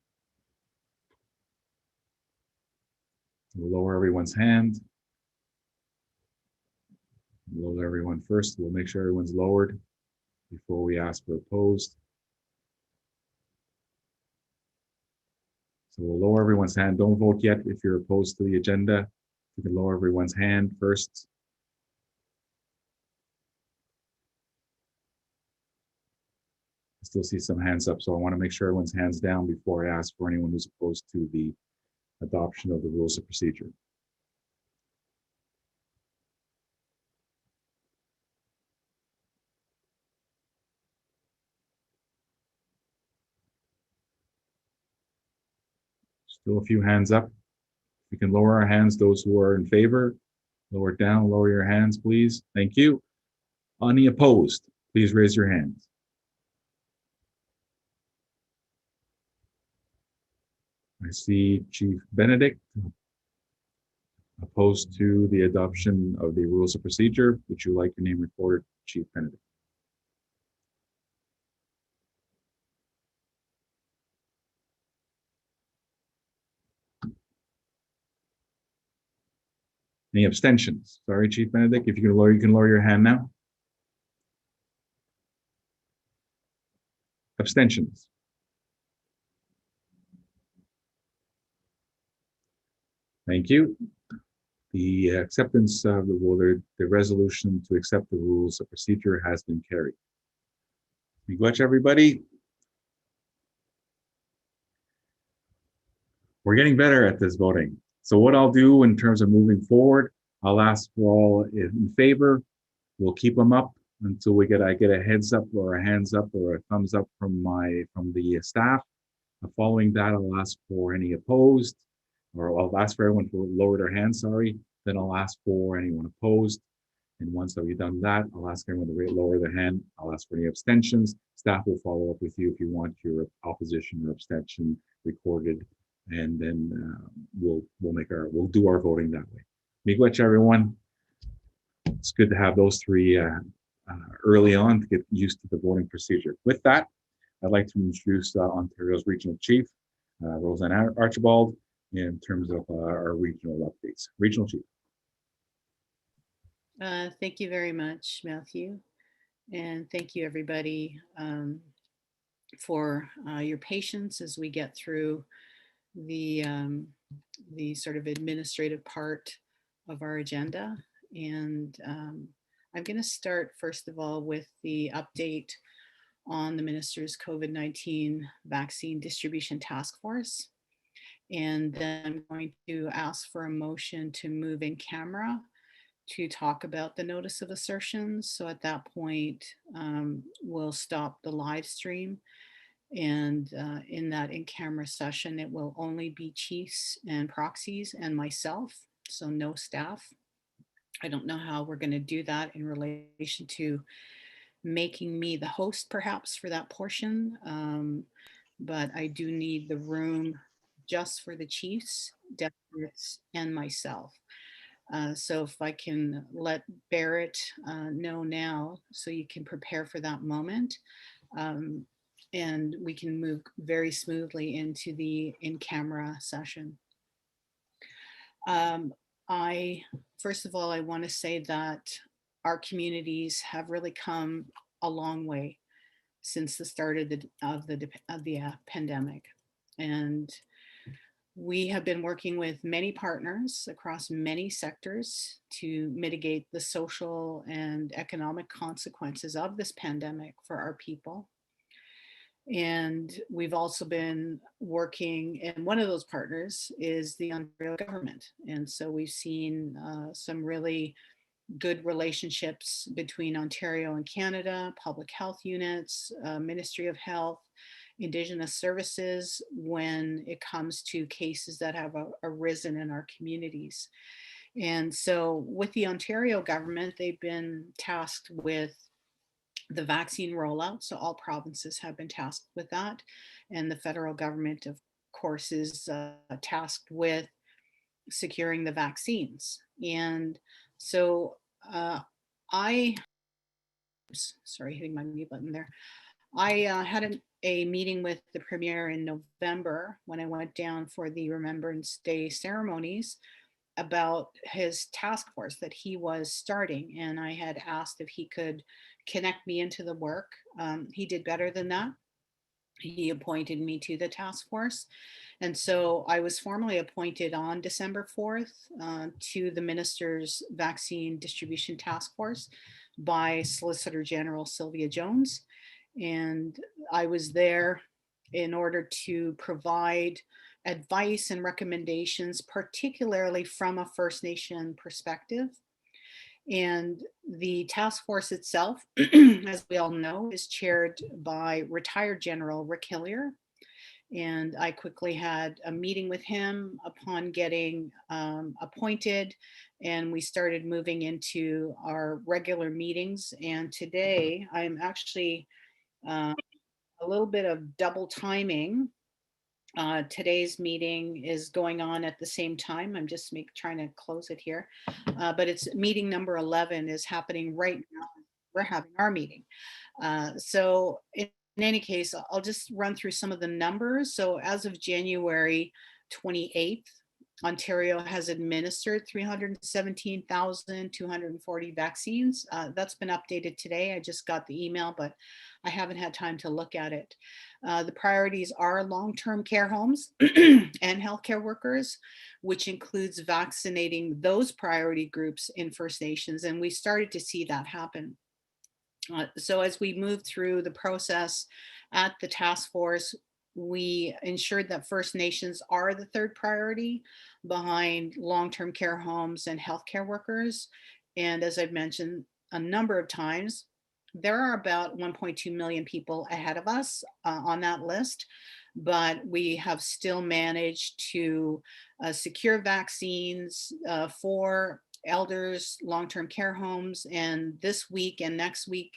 Speaker 1: We'll lower everyone's hand. Lower everyone first. We'll make sure everyone's lowered. before we ask for opposed. So we'll lower everyone's hand. Don't vote yet if you're opposed to the agenda. You can lower everyone's hand first. I still see some hands up, so I want to make sure everyone's hands down before I ask for anyone who's opposed to the adoption of the rules of procedure. Still a few hands up. We can lower our hands, those who are in favor, lower it down, lower your hands, please. Thank you. Any opposed, please raise your hands. I see Chief Benedict opposed to the adoption of the rules of procedure. Would you like your name recorded, Chief Benedict? Any abstentions? Sorry, Chief Benedict, if you can lower your hand now. Abstentions? Thank you. The acceptance of the resolution to accept the rules of procedure has been carried. Miigwech, everybody. We're getting better at this voting. So what I'll do in terms of moving forward, I'll ask for all in favor. We'll keep them up until I get a heads up or a hands up or a thumbs up from the staff. Following that, I'll ask for any opposed, or I'll ask for everyone to lower their hand, sorry. Then I'll ask for anyone opposed. And once we've done that, I'll ask everyone to lower their hand. I'll ask for any abstentions. Staff will follow up with you if you want your opposition or abstention recorded. And then we'll do our voting that way. Miigwech, everyone. It's good to have those three early on to get used to the voting procedure. With that, I'd like to introduce Ontario's Regional Chief, Roseanne Archibald, in terms of our regional updates. Regional Chief.
Speaker 2: Thank you very much, Matthew. And thank you, everybody, for your patience as we get through the sort of administrative part of our agenda. And I'm going to start, first of all, with the update on the Minister's COVID-19 Vaccine Distribution Task Force. And then I'm going to ask for a motion to move in camera to talk about the notice of assertions. So at that point, we'll stop the live stream. And in that in-camera session, it will only be chiefs and proxies and myself, so no staff. I don't know how we're going to do that in relation to making me the host, perhaps, for that portion. But I do need the room just for the chiefs, deputies, and myself. So if I can let Barrett know now, so you can prepare for that moment. And we can move very smoothly into the in-camera session. First of all, I want to say that our communities have really come a long way since the start of the pandemic. And we have been working with many partners across many sectors to mitigate the social and economic consequences of this pandemic for our people. And we've also been working, and one of those partners is the Ontario government. And so we've seen some really good relationships between Ontario and Canada, public health units, Ministry of Health, Indigenous Services, when it comes to cases that have arisen in our communities. And so with the Ontario government, they've been tasked with the vaccine rollout. So all provinces have been tasked with that. And the federal government, of course, is tasked with securing the vaccines. And so sorry, hitting my mute button there. I had a meeting with the Premier in November when I went down for the Remembrance Day ceremonies about his task force that he was starting. And I had asked if he could connect me into the work. He did better than that. He appointed me to the task force. And so I was formally appointed on December 4th to the Minister's Vaccine Distribution Task Force by Solicitor General Sylvia Jones. And I was there in order to provide advice and recommendations, particularly from a First Nation perspective. And the task force itself, as we all know, is chaired by retired General Rick Hillier. And I quickly had a meeting with him upon getting appointed, and we started moving into our regular meetings. And today I'm actually a little bit of double timing. Today's meeting is going on at the same time. I'm just trying to close it here. But it's meeting number 11 is happening right now. We're having our meeting. So in any case, I'll just run through some of the numbers. So as of January 28th, Ontario has administered 317,240 vaccines. That's been updated today. I just got the email, but I haven't had time to look at it. The priorities are long-term care homes and healthcare workers, which includes vaccinating those priority groups in First Nations. And we started to see that happen. So as we moved through the process at the task force, we ensured that First Nations are the third priority behind long-term care homes and healthcare workers. And as I've mentioned a number of times, there are about 1.2 million people ahead of us on that list, but we have still managed to secure vaccines for elders, long-term care homes, and this week and next week,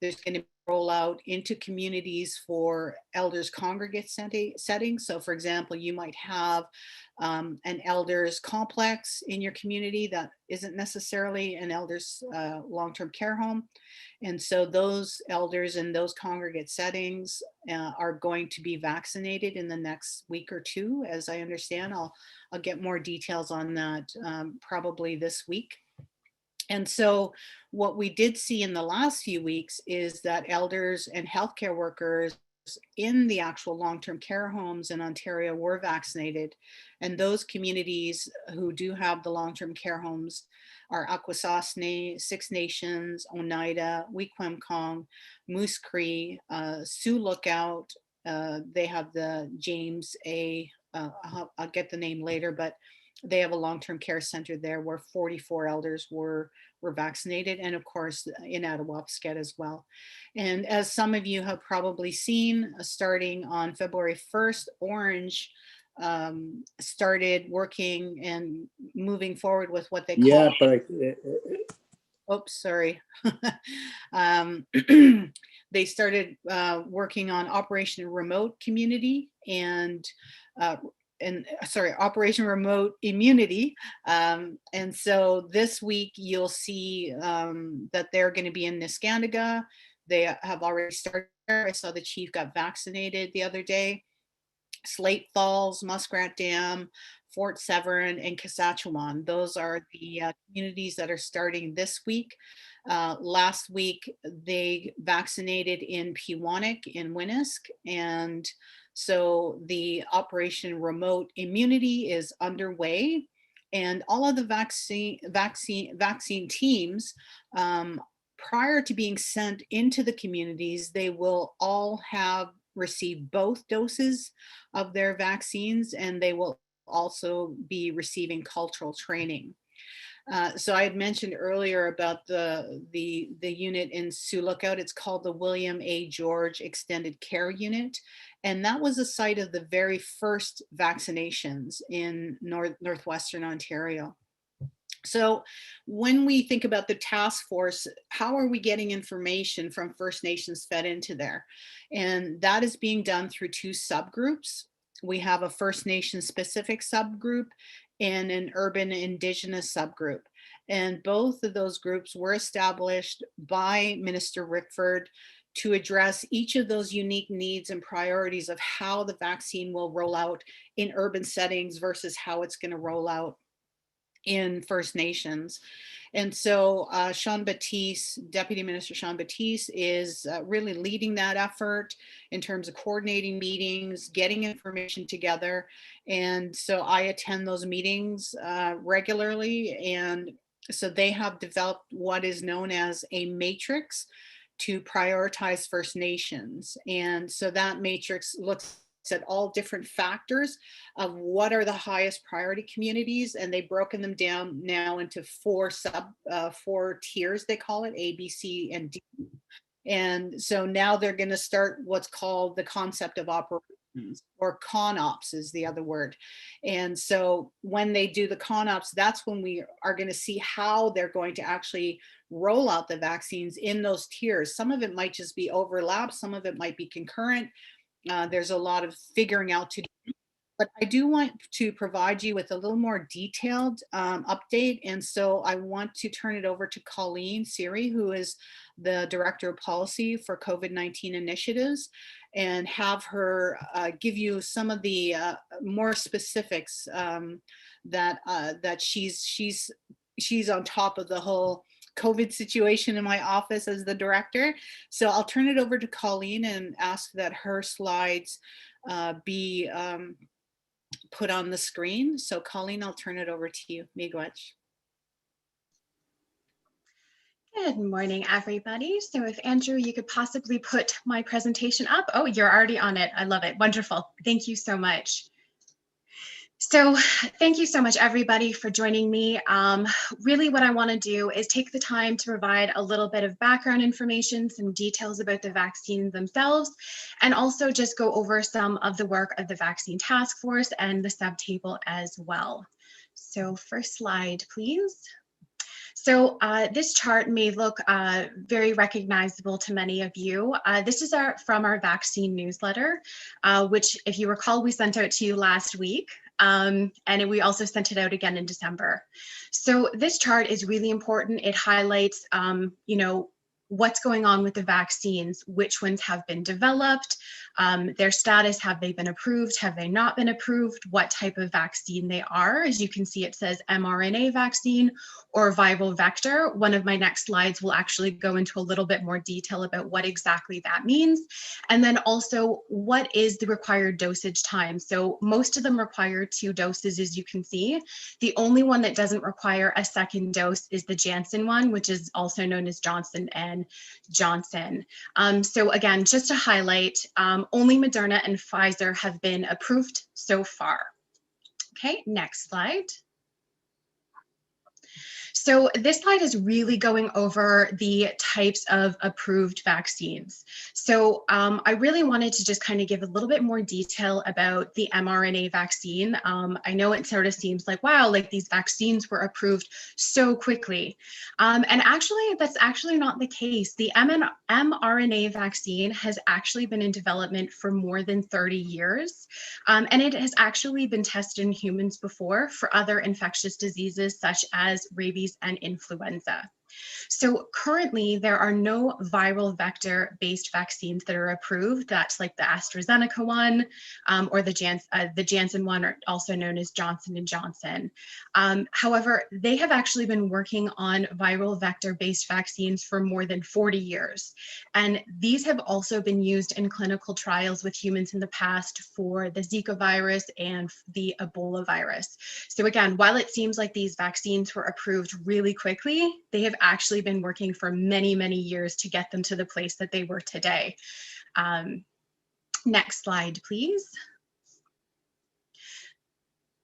Speaker 2: there's going to be a rollout into communities for elders congregate settings. So for example, you might have an elders complex in your community that isn't necessarily an elders long-term care home. And so those elders in those congregate settings are going to be vaccinated in the next week or two, as I understand. I'll get more details on that probably this week. And so what we did see in the last few weeks is that elders and healthcare workers in the actual long-term care homes in Ontario were vaccinated. And those communities who do have the long-term care homes are Akwesasne, Six Nations, Oneida, Wequemcong, Moose Cree, Sioux Lookout. They have the James A. I'll get the name later, but they have a long-term care center there where 44 elders were vaccinated, and of course in Attawapsket as well. And as some of you have probably seen, starting on February 1st, Orange started working and moving forward with what they call—
Speaker 7: Yeah, but
Speaker 2: oops, sorry. They started working on Operation Remote Community and Operation Remote Immunity. And so this week you'll see that they're going to be in Niskandaga. They have already started. I saw the chief got vaccinated the other day. Slate Falls, Muskrat Dam, Fort Severn, and Saskatchewan. Those are the communities that are starting this week. Last week, they vaccinated in Pewanik in Winnisk. And so the Operation Remote Immunity is underway. And all of the vaccine teams, prior to being sent into the communities, they will all have received both doses of their vaccines, and they will also be receiving cultural training. So I had mentioned earlier about the unit in Sioux Lookout. It's called the William A. George Extended Care Unit. And that was the site of the very first vaccinations in Northwestern Ontario. So when we think about the task force, how are we getting information from First Nations fed into there? And that is being done through two subgroups. We have a First Nation specific subgroup and an urban Indigenous subgroup. And both of those groups were established by Minister Rickford to address each of those unique needs and priorities of how the vaccine will roll out in urban settings versus how it's going to roll out in First Nations. And so Sean Batiste, Deputy Minister Sean Batiste, is really leading that effort in terms of coordinating meetings, getting information together. And so I attend those meetings regularly. And so they have developed what is known as a matrix to prioritize First Nations. And so that matrix looks at all different factors of what are the highest priority communities, and they've broken them down now into four tiers, they call it, A, B, C, and D. And so now they're going to start what's called the concept of operations, or CONOPS is the other word. And so when they do the CONOPS, that's when we are going to see how they're going to actually roll out the vaccines in those tiers. Some of it might just be overlap, some of it might be concurrent. There's a lot of figuring out to do, but I do want to provide you with a little more detailed update. And so I want to turn it over to Colleen Siri, who is the Director of Policy for COVID-19 initiatives, and have her give you some of the more specifics that she's on top of the whole COVID situation in my office as the director. So I'll turn it over to Colleen and ask that her slides be put on the screen. So Colleen, I'll turn it over to you. Miigwech.
Speaker 16: Good morning, everybody. So if Andrew, you could possibly put my presentation up. Oh, you're already on it. I love it. Wonderful. Thank you so much. So thank you so much, everybody, for joining me. Really what I want to do is take the time to provide a little bit of background information, some details about the vaccines themselves, and also just go over some of the work of the Vaccine Task Force and the subtable as well. So first slide, please. So this chart may look very recognizable to many of you. This is from our vaccine newsletter, which, if you recall, we sent out to you last week. And we also sent it out again in December. So this chart is really important. It highlights, what's going on with the vaccines, which ones have been developed, their status, have they been approved, have they not been approved, what type of vaccine they are. As you can see, it says mRNA vaccine or viral vector. One of my next slides will actually go into a little bit more detail about what exactly that means. And then also, what is the required dosage time? So most of them require 2 doses, as you can see. The only one that doesn't require a second dose is the Janssen one, which is also known as Johnson & Johnson. So again, just to highlight, only Moderna and Pfizer have been approved so far. Okay, next slide. So this slide is really going over the types of approved vaccines. So I really wanted to just kind of give a little bit more detail about the mRNA vaccine. I know it sort of seems like, wow, like these vaccines were approved so quickly. And actually, that's actually not the case. The mRNA vaccine has actually been in development for more than 30 years. And it has actually been tested in humans before for other infectious diseases such as rabies and influenza. So currently, there are no viral vector-based vaccines that are approved. That's like the AstraZeneca one or the Janssen one, or also known as Johnson & Johnson. However, they have actually been working on viral vector-based vaccines for more than 40 years. And these have also been used in clinical trials with humans in the past for the Zika virus and the Ebola virus. So again, while it seems like these vaccines were approved really quickly, they have actually been working for many, many years to get them to the place that they were today. Next slide, please.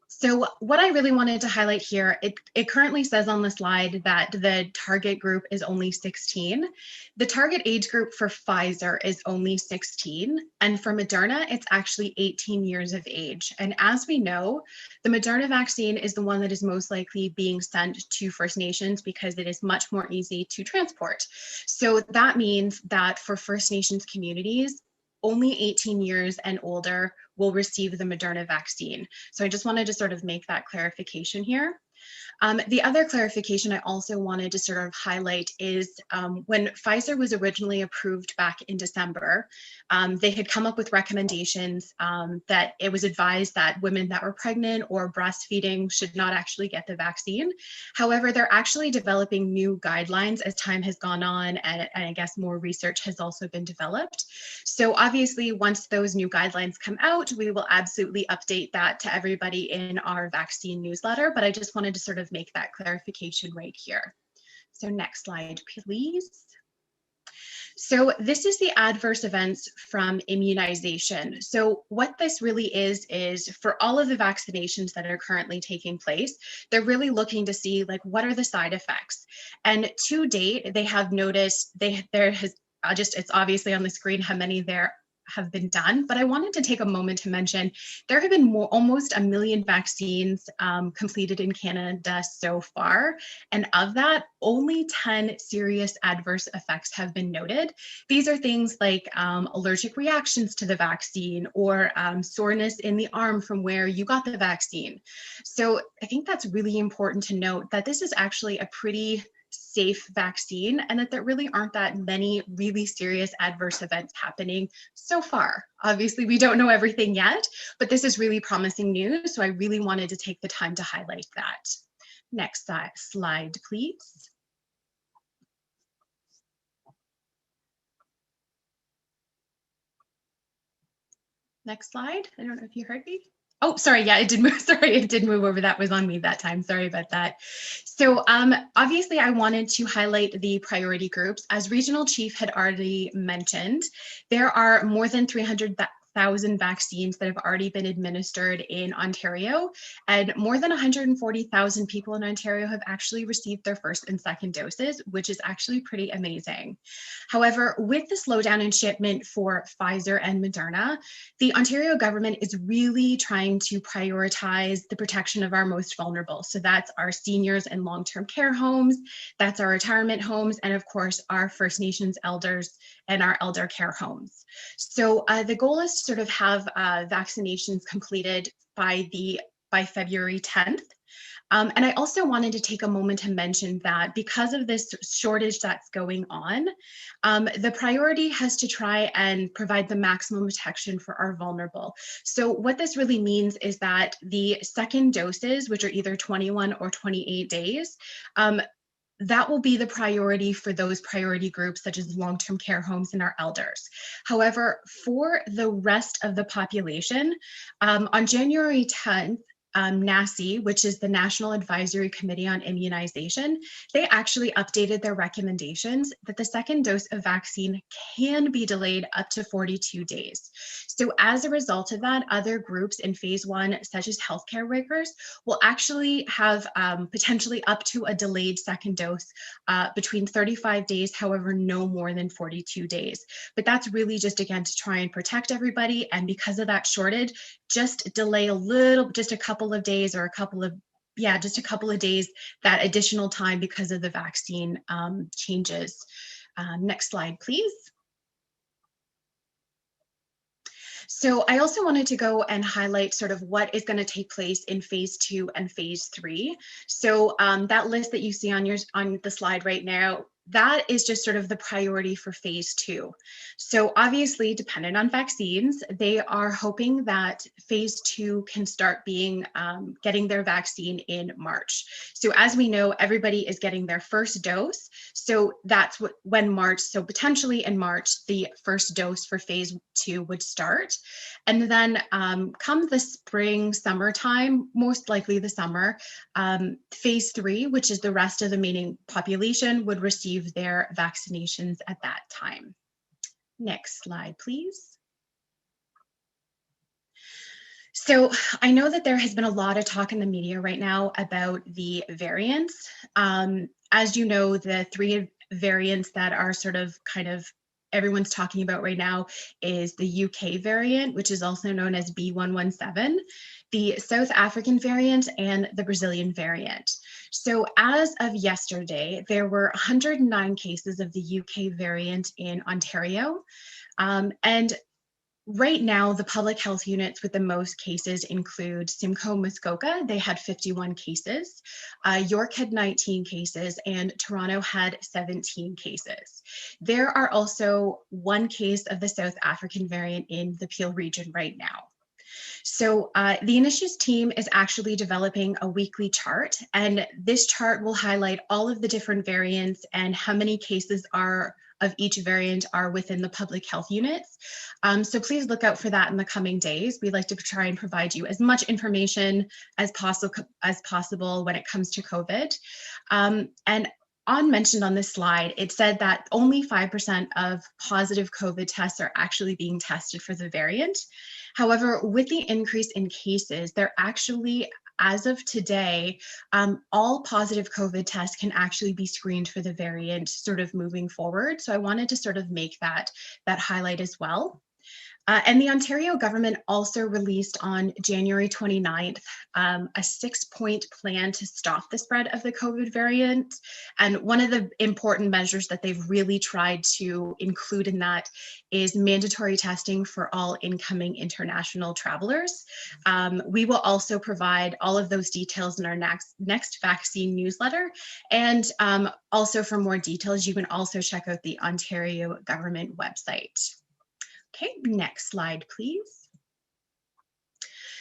Speaker 16: So what I really wanted to highlight here, it currently says on the slide that the target group is only 16. The target age group for Pfizer is only 16. And for Moderna, it's actually 18 years of age. And as we know, the Moderna vaccine is the one that is most likely being sent to First Nations because it is much more easy to transport. So that means that for First Nations communities, only 18 years and older will receive the Moderna vaccine. So I just wanted to sort of make that clarification here. The other clarification I also wanted to sort of highlight is when Pfizer was originally approved back in December, they had come up with recommendations that it was advised that women that were pregnant or breastfeeding should not actually get the vaccine. However, they're actually developing new guidelines as time has gone on, and I guess more research has also been developed. So obviously, once those new guidelines come out, we will absolutely update that to everybody in our vaccine newsletter, but I just wanted to sort of make that clarification right here. So next slide, please. So this is the adverse events from immunization. So what this really is for all of the vaccinations that are currently taking place, they're really looking to see like what are the side effects. And to date, they have noticed it's obviously on the screen how many there have been done, but I wanted to take a moment to mention there have been almost 1 million vaccines completed in Canada so far, and of that, only 10 serious adverse effects have been noted. These are things like allergic reactions to the vaccine or soreness in the arm from where you got the vaccine. So I think that's really important to note that this is actually a pretty safe vaccine and that there really aren't that many really serious adverse events happening so far. Obviously, we don't know everything yet, but this is really promising news. So I really wanted to take the time to highlight that. Next slide, please. Next slide. I don't know if you heard me. Oh, sorry. Yeah, it did move. Sorry, it did move over. That was on me that time. Sorry about that. So obviously, I wanted to highlight the priority groups. As Regional Chief had already mentioned, there are more than 300,000 vaccines that have already been administered in Ontario, and more than 140,000 people in Ontario have actually received their first and second doses, which is actually pretty amazing. However, with the slowdown in shipment for Pfizer and Moderna, the Ontario government is really trying to prioritize the protection of our most vulnerable. So that's our seniors and long-term care homes, that's our retirement homes, and of course, our First Nations elders and our elder care homes. So the goal is to sort of have vaccinations completed by February 10th. And I also wanted to take a moment to mention that because of this shortage that's going on, the priority has to try and provide the maximum protection for our vulnerable. So what this really means is that the second doses, which are either 21 or 28 days, that will be the priority for those priority groups, such as long-term care homes and our elders. However, for the rest of the population, on January 10th, NACI, which is the National Advisory Committee on Immunization, they actually updated their recommendations that the second dose of vaccine can be delayed up to 42 days. So as a result of that, other groups in phase 1, such as healthcare workers, will actually have potentially up to a delayed second dose between 35 days, however, no more than 42 days. But that's really just, again, to try and protect everybody. And because of that shortage, just delay just a couple of days or just a couple of days, that additional time because of the vaccine changes. Next slide, please. So I also wanted to go and highlight sort of what is going to take place in phase 2 and phase 3. So that list that you see on the slide right now, that is just sort of the priority for phase 2. So obviously, dependent on vaccines, they are hoping that phase 2 can start being getting their vaccine in March. So as we know, everybody is getting their first dose. So that's so potentially in March, the first dose for phase 2 would start. And then come the spring, summertime, most likely the summer, phase 3, which is the rest of the remaining population, would receive their vaccinations at that time. Next slide, please. So I know that there has been a lot of talk in the media right now about the variants. As you know, the 3 variants that are sort of everyone's talking about right now is the UK variant, which is also known as B117, the South African variant, and the Brazilian variant. So as of yesterday, there were 109 cases of the UK variant in Ontario. And Right now, the public health units with the most cases include Simcoe, Muskoka. They had 51 cases. York had 19 cases, and Toronto had 17 cases. There are also 1 case of the South African variant in the Peel region right now. So the initiatives team is actually developing a weekly chart, and this chart will highlight all of the different variants and how many cases of each variant are within the public health units. So please look out for that in the coming days. We like to try and provide you as much information as possible when it comes to COVID. And mentioned on this slide, it said that only 5% of positive COVID tests are actually being tested for the variant. However, with the increase in cases, they're actually, as of today, all positive COVID tests can actually be screened for the variant sort of moving forward. So I wanted to sort of make that highlight as well. And the Ontario government also released on January 29th a 6-point plan to stop the spread of the COVID variant. And one of the important measures that they've really tried to include in that is mandatory testing for all incoming international travelers. We will also provide all of those details in our next vaccine newsletter. And also for more details, you can also check out the Ontario government website. Okay, next slide, please.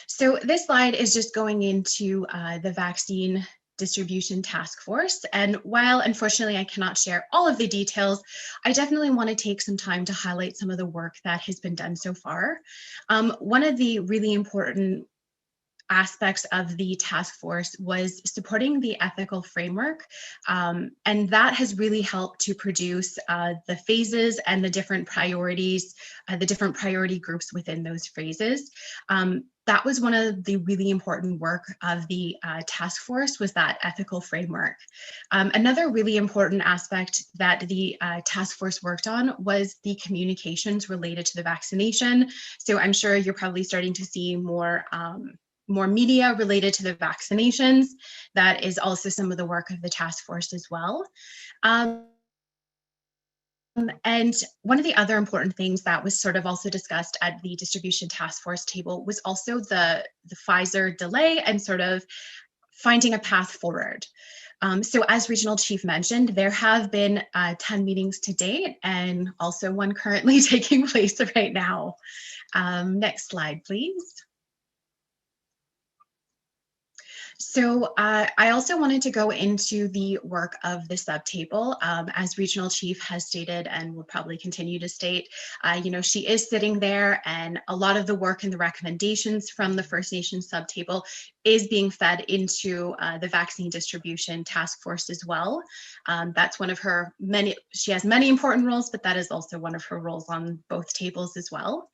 Speaker 16: So this slide is just going into the vaccine distribution task force. And while unfortunately I cannot share all of the details, I definitely want to take some time to highlight some of the work that has been done so far. One of the really important aspects of the task force was supporting the ethical framework. And that has really helped to produce the phases and the different priorities, the different priority groups within those phases. That was one of the really important work of the task force, was that ethical framework. Another really important aspect that the task force worked on was the communications related to the vaccination. So I'm sure you're probably starting to see more media related to the vaccinations. That is also some of the work of the task force as well. And one of the other important things that was sort of also discussed at the distribution task force table was also the Pfizer delay and sort of finding a path forward. So as Regional Chief mentioned, there have been 10 meetings to date and also one currently taking place right now. Next slide, please. So I also wanted to go into the work of the subtable. As Regional Chief has stated and will probably continue to state, she is sitting there, and a lot of the work and the recommendations from the First Nations subtable is being fed into the vaccine distribution task force as well. That's one of her she has many important roles, but that is also one of her roles on both tables as well.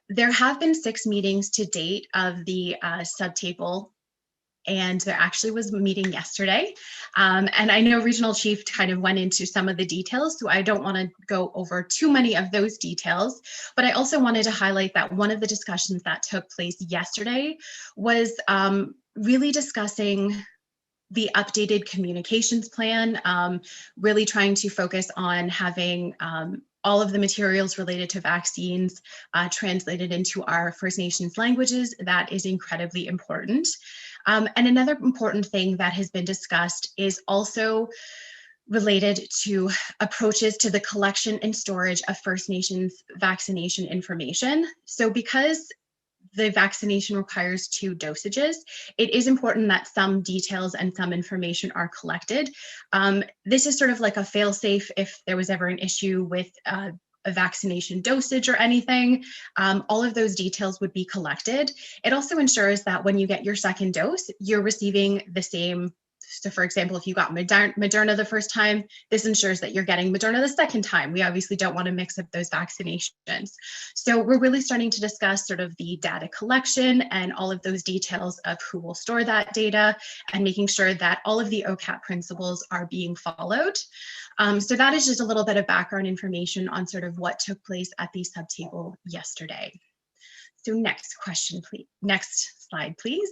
Speaker 16: There have been 6 meetings to date of the subtable, and there actually was a meeting yesterday. And I know Regional Chief kind of went into some of the details, so I don't want to go over too many of those details, but I also wanted to highlight that one of the discussions that took place yesterday was really discussing the updated communications plan, really trying to focus on having all of the materials related to vaccines translated into our First Nations languages. That is incredibly important. And another important thing that has been discussed is also related to approaches to the collection and storage of First Nations vaccination information. So because the vaccination requires 2 dosages, it is important that some details and some information are collected. This is sort of like a fail-safe if there was ever an issue with a vaccination dosage or anything. All of those details would be collected. It also ensures that when you get your second dose, you're receiving the same. So for example, if you got Moderna the first time, this ensures that you're getting Moderna the second time. We obviously don't want to mix up those vaccinations. So we're really starting to discuss sort of the data collection and all of those details of who will store that data and making sure that all of the OCAP principles are being followed. So that is just a little bit of background information on sort of what took place at the subtable yesterday. So next question, please. Next slide, please.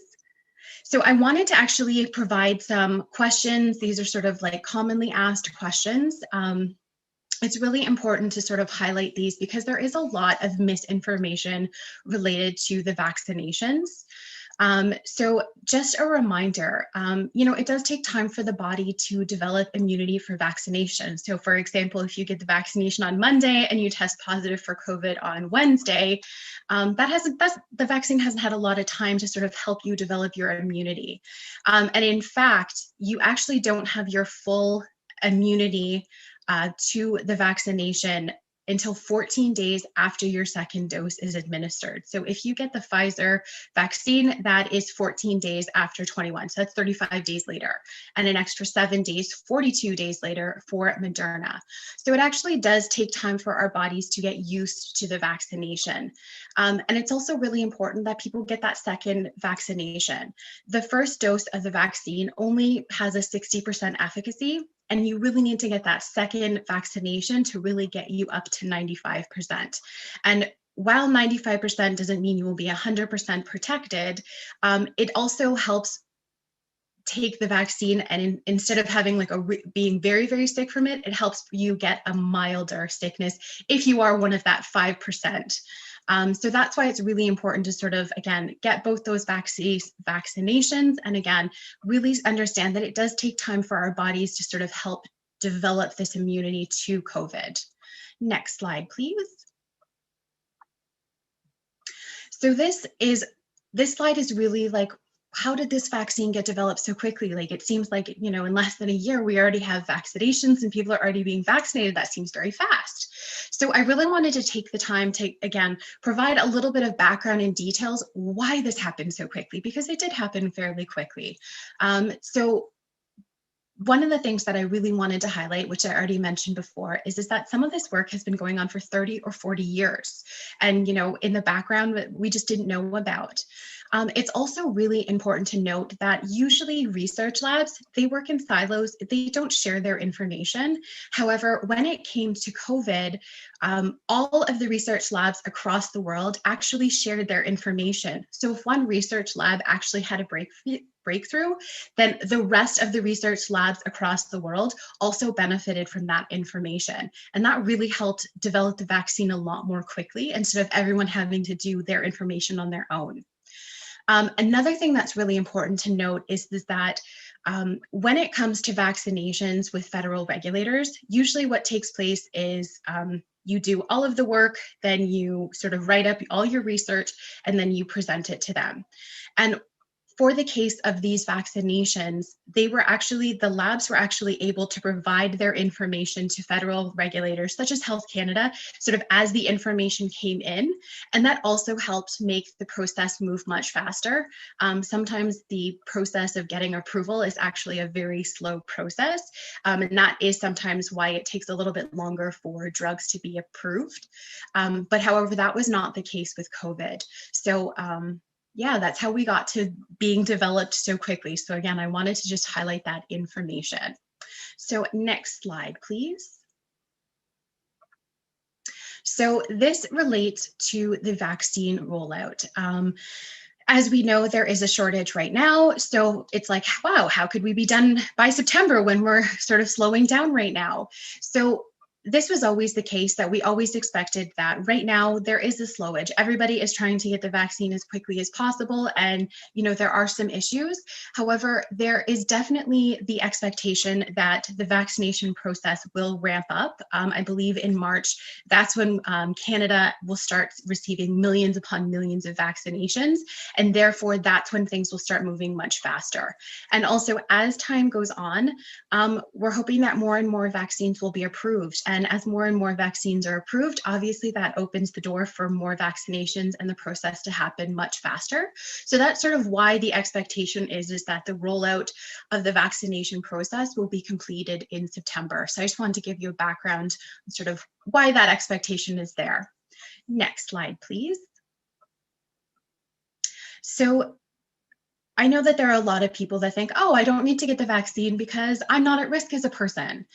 Speaker 16: So I wanted to actually provide some questions. These are sort of like commonly asked questions. it's really important to sort of highlight these because there is a lot of misinformation related to the vaccinations. So just a reminder, it does take time for the body to develop immunity for vaccination. So for example, if you get the vaccination on Monday and you test positive for COVID on Wednesday, the vaccine hasn't had a lot of time to sort of help you develop your immunity. And in fact, you actually don't have your full immunity to the vaccination until 14 days after your second dose is administered. So if you get the Pfizer vaccine, that is 14 days after 21. So that's 35 days later, and an extra 7 days, 42 days later for Moderna. So it actually does take time for our bodies to get used to the vaccination. And it's also really important that people get that second vaccination. The first dose of the vaccine only has a 60% efficacy, and you really need to get that second vaccination to really get you up to 95%. And while 95% doesn't mean you will be 100% protected, it also helps take the vaccine and instead of having being very, very sick from it, it helps you get a milder sickness if you are one of that 5%. So that's why it's really important to sort of, again, get both those vaccinations. And again, really understand that it does take time for our bodies to sort of help develop this immunity to COVID. Next slide, please. So this slide is really like, how did this vaccine get developed so quickly? Like, it seems like, in less than a year, we already have vaccinations and people are already being vaccinated. That seems very fast. So I really wanted to take the time to, again, provide a little bit of background and details why this happened so quickly, because it did happen fairly quickly. So one of the things that I really wanted to highlight, which I already mentioned before, is that some of this work has been going on for 30 or 40 years. And, in the background, we just didn't know about. It's also really important to note that usually research labs, they work in silos, they don't share their information. However, when it came to COVID, all of the research labs across the world actually shared their information. So if one research lab actually had a breakthrough, then the rest of the research labs across the world also benefited from that information. And that really helped develop the vaccine a lot more quickly instead of everyone having to do their information on their own. Another thing that's really important to note is that when it comes to vaccinations with federal regulators, usually what takes place is you do all of the work, then you sort of write up all your research, and then you present it to them. And for the case of these vaccinations, the labs were actually able to provide their information to federal regulators, such as Health Canada, sort of as the information came in. And that also helped make the process move much faster. Sometimes the process of getting approval is actually a very slow process. And that is sometimes why it takes a little bit longer for drugs to be approved. But however, that was not the case with COVID. So, yeah, that's how we got to being developed so quickly. So again, I wanted to just highlight that information. So next slide, please. So this relates to the vaccine rollout. As we know, there is a shortage right now. So it's like, wow, how could we be done by September when we're sort of slowing down right now? So this was always the case, that we always expected that right now there is a slowage. Everybody is trying to get the vaccine as quickly as possible. And, there are some issues. However, there is definitely the expectation that the vaccination process will ramp up. I believe in March, that's when Canada will start receiving millions upon millions of vaccinations. And therefore, that's when things will start moving much faster. And also, as time goes on, we're hoping that more and more vaccines will be approved. And as more and more vaccines are approved, obviously that opens the door for more vaccinations and the process to happen much faster. So that's sort of why the expectation is that the rollout of the vaccination process will be completed in September. So I just wanted to give you a background on sort of why that expectation is there. Next slide, please. So I know that there are a lot of people that think, oh, I don't need to get the vaccine because I'm not at risk as a person.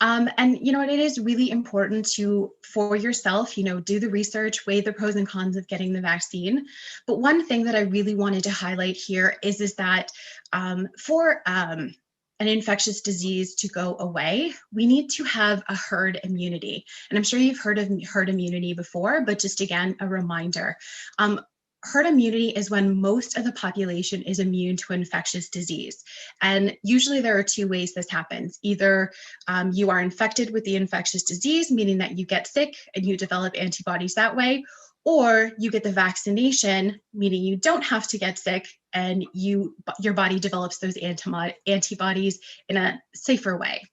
Speaker 16: And it is really important for yourself, do the research, weigh the pros and cons of getting the vaccine. But one thing that I really wanted to highlight here is that for an infectious disease to go away, we need to have a herd immunity. And I'm sure you've heard of herd immunity before, but just again, a reminder. Herd immunity is when most of the population is immune to infectious disease. And usually there are two ways this happens. Either you are infected with the infectious disease, meaning that you get sick and you develop antibodies that way, or you get the vaccination, meaning you don't have to get sick and your body develops those antibodies in a safer way.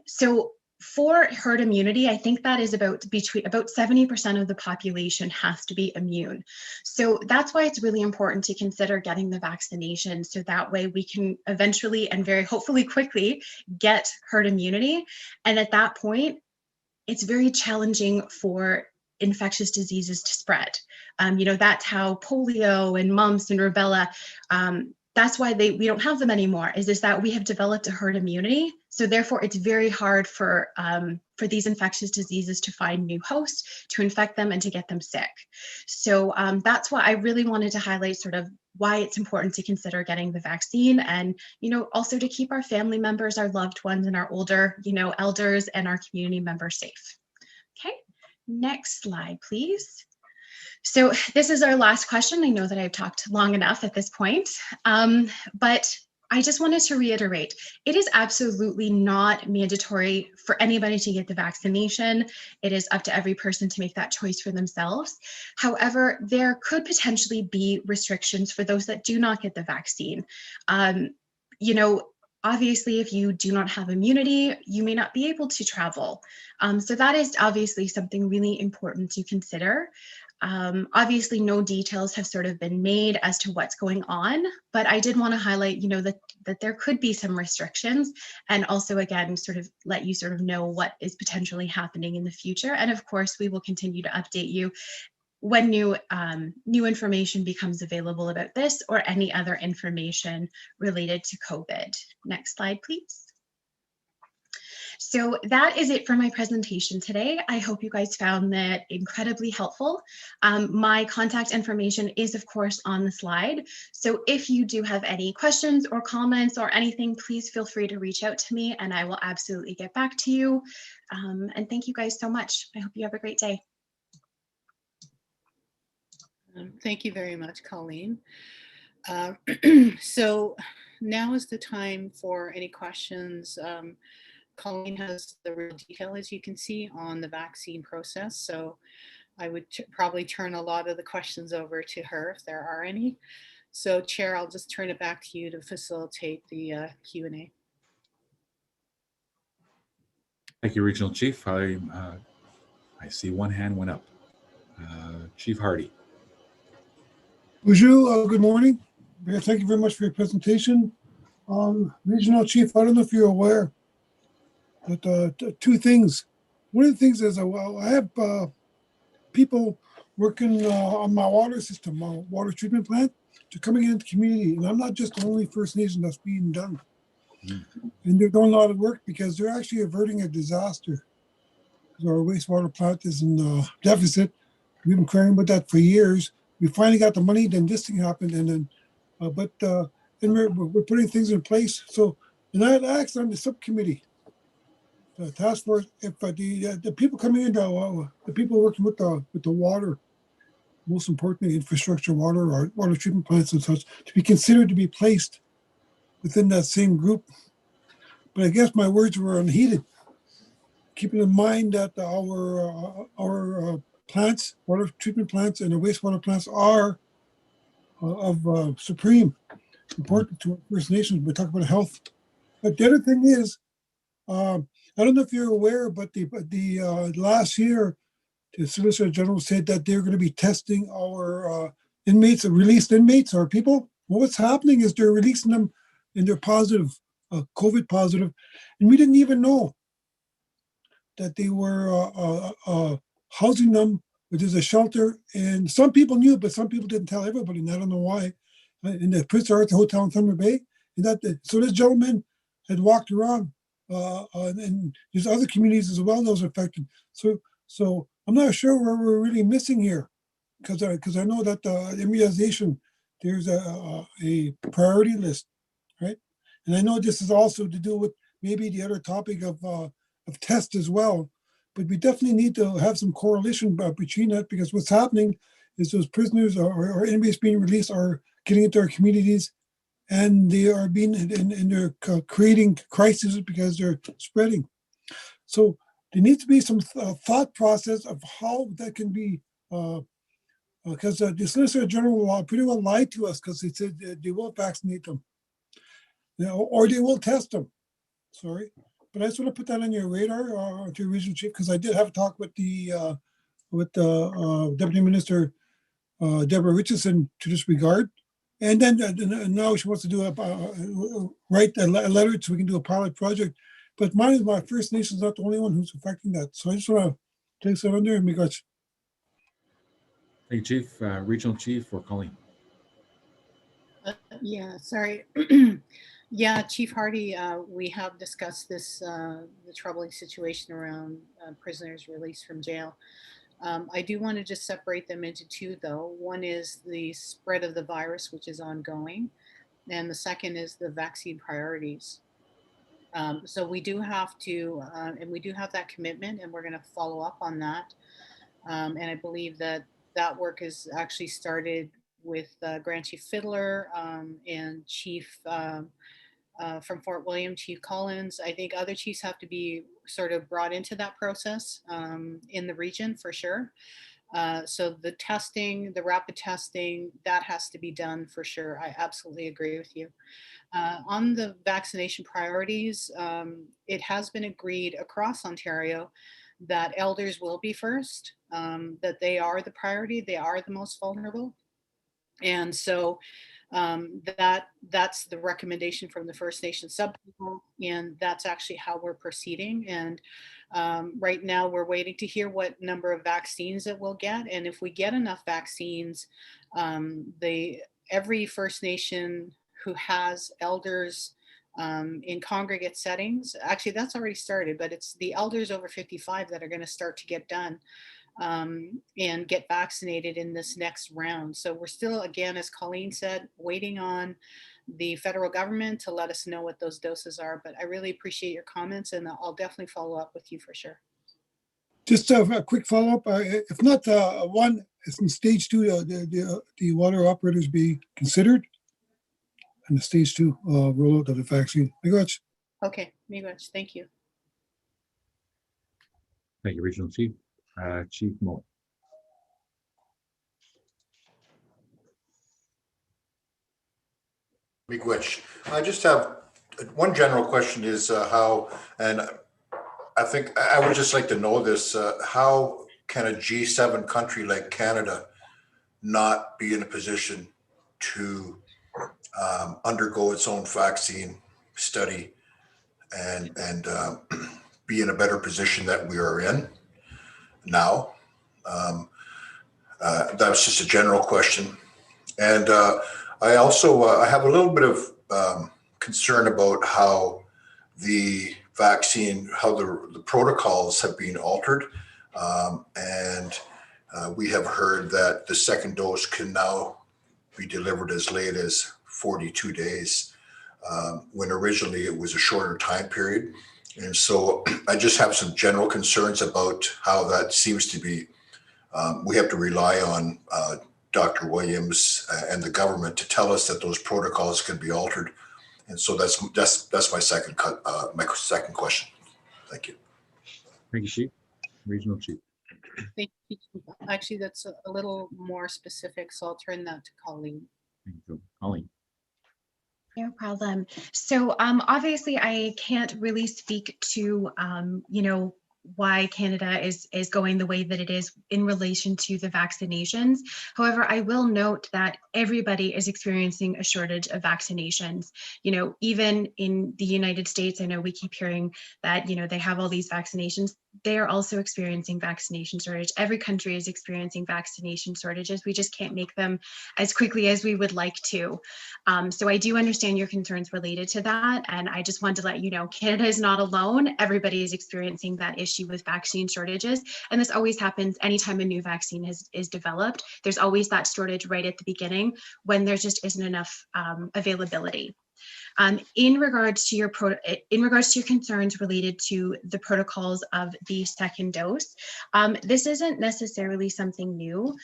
Speaker 16: So for herd immunity, I think that is about 70% of the population has to be immune. So that's why it's really important to consider getting the vaccination, so that way we can eventually and very hopefully quickly get herd immunity. And at that point, it's very challenging for infectious diseases to spread. That's how polio and mumps and rubella, that's why we don't have them anymore, is that we have developed a herd immunity. So therefore, it's very hard for these infectious diseases to find new hosts, to infect them, and to get them sick. So that's why I really wanted to highlight sort of why it's important to consider getting the vaccine, and also to keep our family members, our loved ones, and our older elders and our community members safe. Okay, next slide, please. So this is our last question. I know that I've talked long enough at this point, but I just wanted to reiterate, it is absolutely not mandatory for anybody to get the vaccination. It is up to every person to make that choice for themselves. However, there could potentially be restrictions for those that do not get the vaccine. Obviously, if you do not have immunity, you may not be able to travel. So that is obviously something really important to consider. Obviously, no details have sort of been made as to what's going on, but I did want to highlight, that there could be some restrictions, and also, again, sort of let you sort of know what is potentially happening in the future. And of course, we will continue to update you when new information becomes available about this or any other information related to COVID. Next slide, please. So that is it for my presentation today. I hope you guys found that incredibly helpful. My contact information is, of course, on the slide. So if you do have any questions or comments or anything, please feel free to reach out to me and I will absolutely get back to you. And thank you guys so much. I hope you have a great day.
Speaker 2: Thank you very much, Colleen. So now is the time for any questions. Colleen has the real detail, as you can see, on the vaccine process. So I would probably turn a lot of the questions over to her if there are any. So Chair, I'll just turn it back to you to facilitate the Q&A.
Speaker 1: Thank you, Regional Chief. I see one hand went up. Chief Hardy.
Speaker 10: Bonjour, good morning. Thank you very much for your presentation. Regional Chief, I don't know if you're aware, but two things. One of the things is I have people working on my water system, my water treatment plant. They're coming into the community, and I'm not just the only First Nation that's being done. And they're doing a lot of work because they're actually averting a disaster. Our wastewater plant is in deficit. We've been crying about that for years. We finally got the money, then this thing happened, and then, and we're putting things in place. So, and I had asked on the subcommittee, the task force, if the people coming in, the people working with the water, most importantly, infrastructure, water, or water treatment plants and such, to be considered to be placed within that same group. But I guess my words were unheeded. Keeping in mind that our plants, water treatment plants, and the wastewater plants are of supreme importance to First Nations. We talk about health. But the other thing is, I don't know if you're aware, but the last year, the Solicitor General said that they're going to be testing our inmates, released inmates, our people. Well, what's happening is they're releasing them and they're positive, COVID positive, and we didn't even know that they were housing them. There's a shelter, and some people knew, but some people didn't tell everybody, and I don't know why. In the Prince Arthur Hotel in Thunder Bay, and so this gentleman had walked around, and there's other communities as well that was affected. So I'm not sure where we're really missing here, because I know that immunization, there's a priority list, right? And I know this is also to do with maybe the other topic of test as well, but we definitely need to have some correlation between that, because what's happening is those prisoners or inmates being released are getting into our communities, and they are being and they're creating crises because they're spreading. So there needs to be some thought process of how that can be, because the Solicitor General pretty well lied to us, because they said they will vaccinate them, or they will test them. Sorry, but I just want to put that on your radar, to your regional chief, because I did have a talk with the Deputy Minister Deborah Richardson to this regard, and then now she wants to do write a letter so we can do a pilot project. But my First Nation is not the only one who's affecting that, so I just want to take that under and regards.
Speaker 1: Thank you, Chief. Regional Chief or Colleen?
Speaker 2: Yeah, sorry. Yeah, Chief Hardy, we have discussed this, the troubling situation around prisoners released from jail. I do want to just separate them into two, though. One is the spread of the virus, which is ongoing, and the second is the vaccine priorities. So we do have to, and we do have that commitment, and we're going to follow up on that. And I believe that that work is actually started with Grand Chief Fiddler and Chief from Fort William, Chief Collins. I think other chiefs have to be sort of brought into that process in the region for sure. So the testing, the rapid testing, that has to be done for sure. I absolutely agree with you. On the vaccination priorities, it has been agreed across Ontario that elders will be first, that they are the priority, they are the most vulnerable. And so that's the recommendation from the First Nation subpeople, and that's actually how we're proceeding. And right now we're waiting to hear what number of vaccines it will get, and if we get enough vaccines, every First Nation who has elders in congregate settings, actually that's already started, but it's the elders over 55 that are going to start to get done and get vaccinated in this next round. So we're still, again, as Colleen said, waiting on the federal government to let us know what those doses are. But I really appreciate your comments, and I'll definitely follow up with you for sure.
Speaker 10: Just a quick follow-up. If not one, in stage 2, the water operators be considered, and the stage 2 rollout of the vaccine. Miigwech.
Speaker 2: Okay, miigwech. Thank you.
Speaker 1: Thank you, Regional Chief. Chief Moore.
Speaker 12: Miigwech. I just have one general question is how, and I think I would just like to know this, how can a G7 country like Canada not be in a position to undergo its own vaccine study and be in a better position that we are in now? That was just a general question. And I also I have a little bit of concern about how the vaccine, how the protocols have been altered. And we have heard that the second dose can now be delivered as late as 42 days, when originally it was a shorter time period. And so I just have some general concerns about how that seems to be. We have to rely on Dr. Williams and the government to tell us that those protocols can be altered. And so that's my second question. Thank you.
Speaker 1: Thank you, Chief. Regional Chief.
Speaker 2: Thank you. Actually, that's a little more specific, so I'll turn that to Colleen.
Speaker 1: Thank you, Colleen.
Speaker 16: No problem. So obviously I can't really speak to, why Canada is going the way that it is in relation to the vaccinations. However, I will note that everybody is experiencing a shortage of vaccinations. Even in the United States, I know we keep hearing that, they have all these vaccinations. They are also experiencing vaccination shortage. Every country is experiencing vaccination shortages. We just can't make them as quickly as we would like to. So I do understand your concerns related to that. And I just wanted to let you know, Canada is not alone. Everybody is experiencing that issue with vaccine shortages. And this always happens anytime a new vaccine is developed. There's always that shortage right at the beginning when there just isn't enough availability. In regards to your concerns related to the protocols of the second dose, this isn't necessarily something new.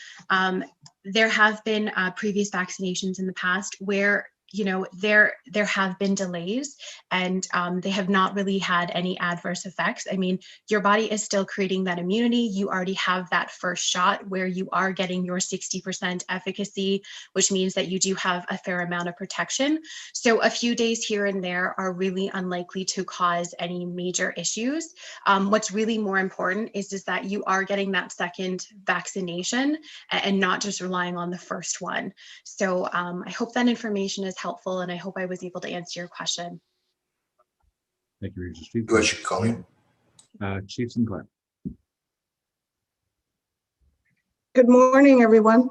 Speaker 16: There have been previous vaccinations in the past where there have been delays and they have not really had any adverse effects. I mean, your body is still creating that immunity. You already have that first shot where you are getting your 60% efficacy, which means that you do have a fair amount of protection. So a few days here and there are really unlikely to cause any major issues. What's really more important is that you are getting that second vaccination and not just relying on the first one. So I hope that information is helpful, and I hope I was able to answer your question.
Speaker 1: Thank you, Regent Chief.
Speaker 12: Go ahead, Colleen.
Speaker 1: Chief Sinclair.
Speaker 15: Good morning, everyone.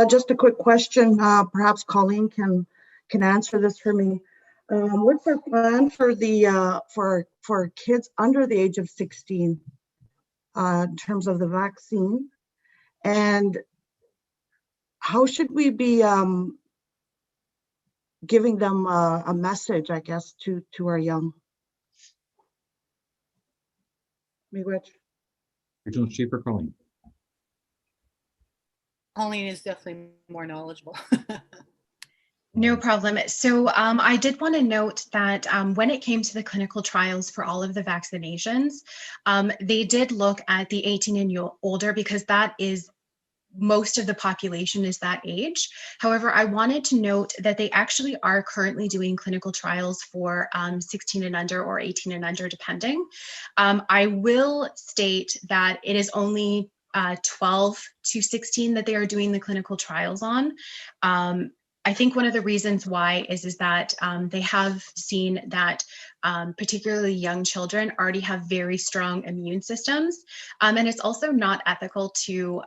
Speaker 15: Just a quick question. Perhaps Colleen can answer this for me. What's our plan for the for kids under the age of 16 in terms of the vaccine, and how should we be giving them a message, I guess, to our young? Miigwech.
Speaker 1: Regional Chief or Colleen?
Speaker 2: Colleen is definitely more knowledgeable.
Speaker 16: No problem. So I did want to note that when it came to the clinical trials for all of the vaccinations, they did look at the 18 and older because that is most of the population is that age. However, I wanted to note that they actually are currently doing clinical trials for 16 and under or 18 and under, depending. I will state that it is only 12 to 16 that they are doing the clinical trials on. I think one of the reasons why is that they have seen that particularly young children already have very strong immune systems. And it's also not ethical to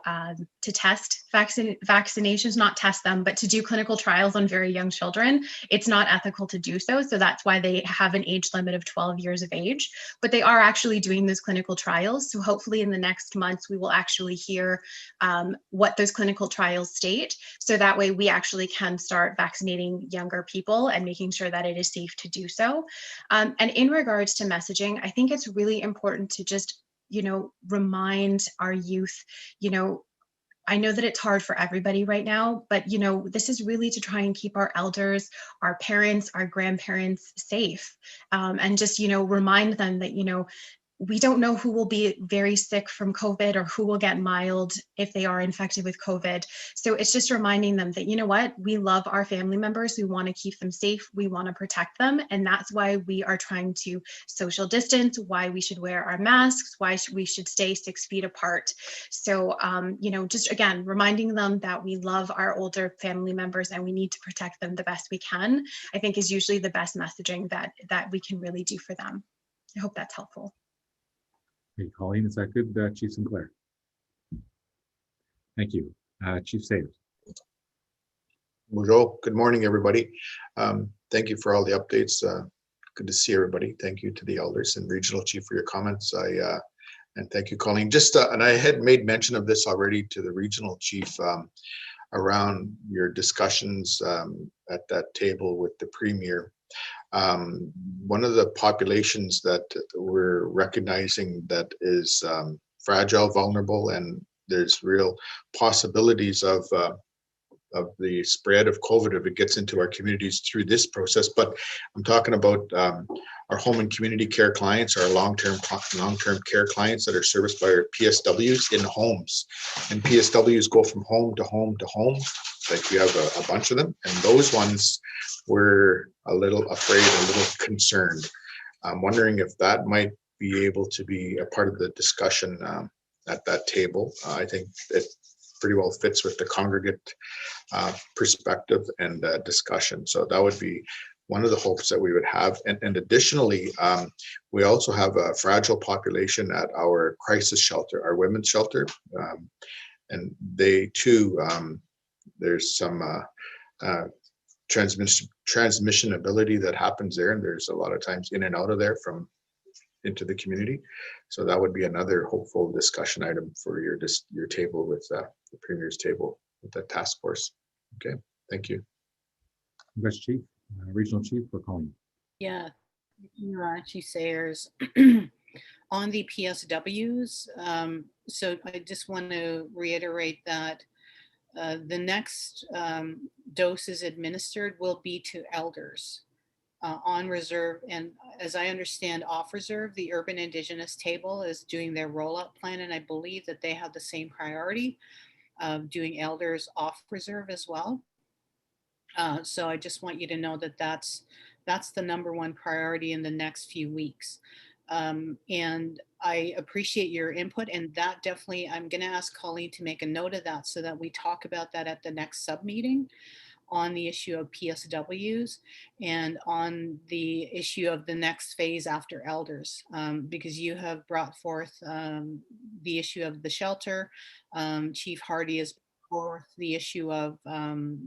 Speaker 16: test vaccinations, not test them, but to do clinical trials on very young children. It's not ethical to do so. So that's why they have an age limit of 12 years of age. But they are actually doing those clinical trials. So hopefully in the next months, we will actually hear what those clinical trials state. So that way we actually can start vaccinating younger people and making sure that it is safe to do so. And in regards to messaging, I think it's really important to just, remind our youth, I know that it's hard for everybody right now, but this is really to try and keep our elders, our parents, our grandparents safe, and just remind them that we don't know who will be very sick from COVID or who will get mild if they are infected with COVID. So it's just reminding them that, what, we love our family members. We want to keep them safe. We want to protect them. And that's why we are trying to social distance, why we should wear our masks, why we should stay 6 feet apart. So, just again, reminding them that we love our older family members and we need to protect them the best we can, I think is usually the best messaging that we can really do for them. I hope that's helpful.
Speaker 1: Hey, Colleen, is that good, Chief Sinclair? Thank you. Chief Sayers.
Speaker 12: Bonjour. Good morning, everybody. Thank you for all the updates. Good to see everybody. Thank you to the elders and Regional Chief for your comments. And thank you, Colleen. Just and I had made mention of this already to the Regional Chief around your discussions at that table with the Premier. One of the populations that we're recognizing that is fragile, vulnerable, and there's real possibilities of the spread of COVID if it gets into our communities through this process. But I'm talking about our home and community care clients, our long-term care clients that are serviced by our PSWs in homes. And PSWs go from home to home to home. Like we have a bunch of them, and those ones we're a little afraid, a little concerned. I'm wondering if that might be able to be a part of the discussion at that table. I think it pretty well fits with the congregate perspective and discussion. So that would be one of the hopes that we would have. And additionally, we also have a fragile population at our crisis shelter, our women's shelter. And they too, there's some transmission ability that happens there, and there's a lot of times in and out of there from into the community. So that would be another hopeful discussion item for your table with the Premier's table with the task force. Okay, thank you.
Speaker 1: Best Chief, Regional Chief for calling.
Speaker 2: Yeah, Chief Sayers. On the PSWs, so I just want to reiterate that the next doses administered will be to elders on reserve. And as I understand, off reserve, the Urban Indigenous Table is doing their rollout plan. And I believe that they have the same priority of doing elders off reserve as well. So I just want you to know that that's the #1 priority in the next few weeks. And I appreciate your input, and that definitely, I'm going to ask Colleen to make a note of that so that we talk about that at the next sub meeting on the issue of PSWs and on the issue of the next phase after elders, because you have brought forth the issue of the shelter. Chief Hardy has forth the issue of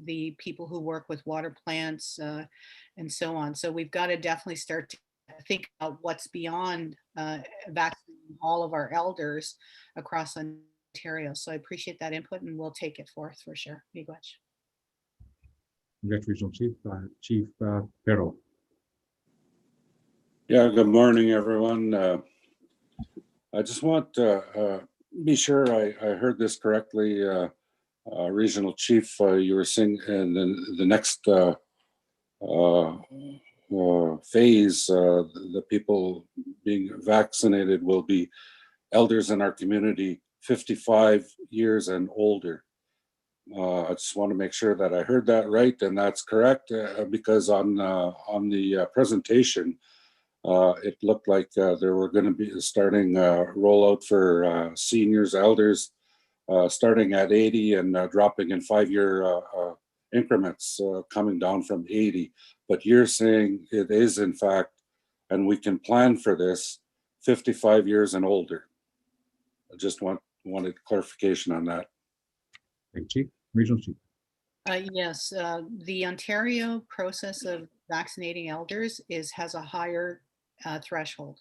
Speaker 2: the people who work with water plants and so on. So we've got to definitely start to think about what's beyond vaccinating all of our elders across Ontario. So I appreciate that input, and we'll take it forth for sure. Miigwech.
Speaker 1: Regional Chief, Chief Perro.
Speaker 17: Yeah, good morning, everyone. I just want to be sure I heard this correctly. Regional Chief, you were saying in the next phase, the people being vaccinated will be elders in our community 55 years and older. I just want to make sure that I heard that right and that's correct, because on the presentation, it looked like there were going to be starting rollout for seniors, elders, starting at 80 and dropping in 5-year increments, coming down from 80. But you're saying it is in fact, and we can plan for this, 55 years and older. I just wanted clarification on that.
Speaker 1: Thank you, Chief. Regional Chief.
Speaker 2: Yes, the Ontario process of vaccinating elders has a higher threshold.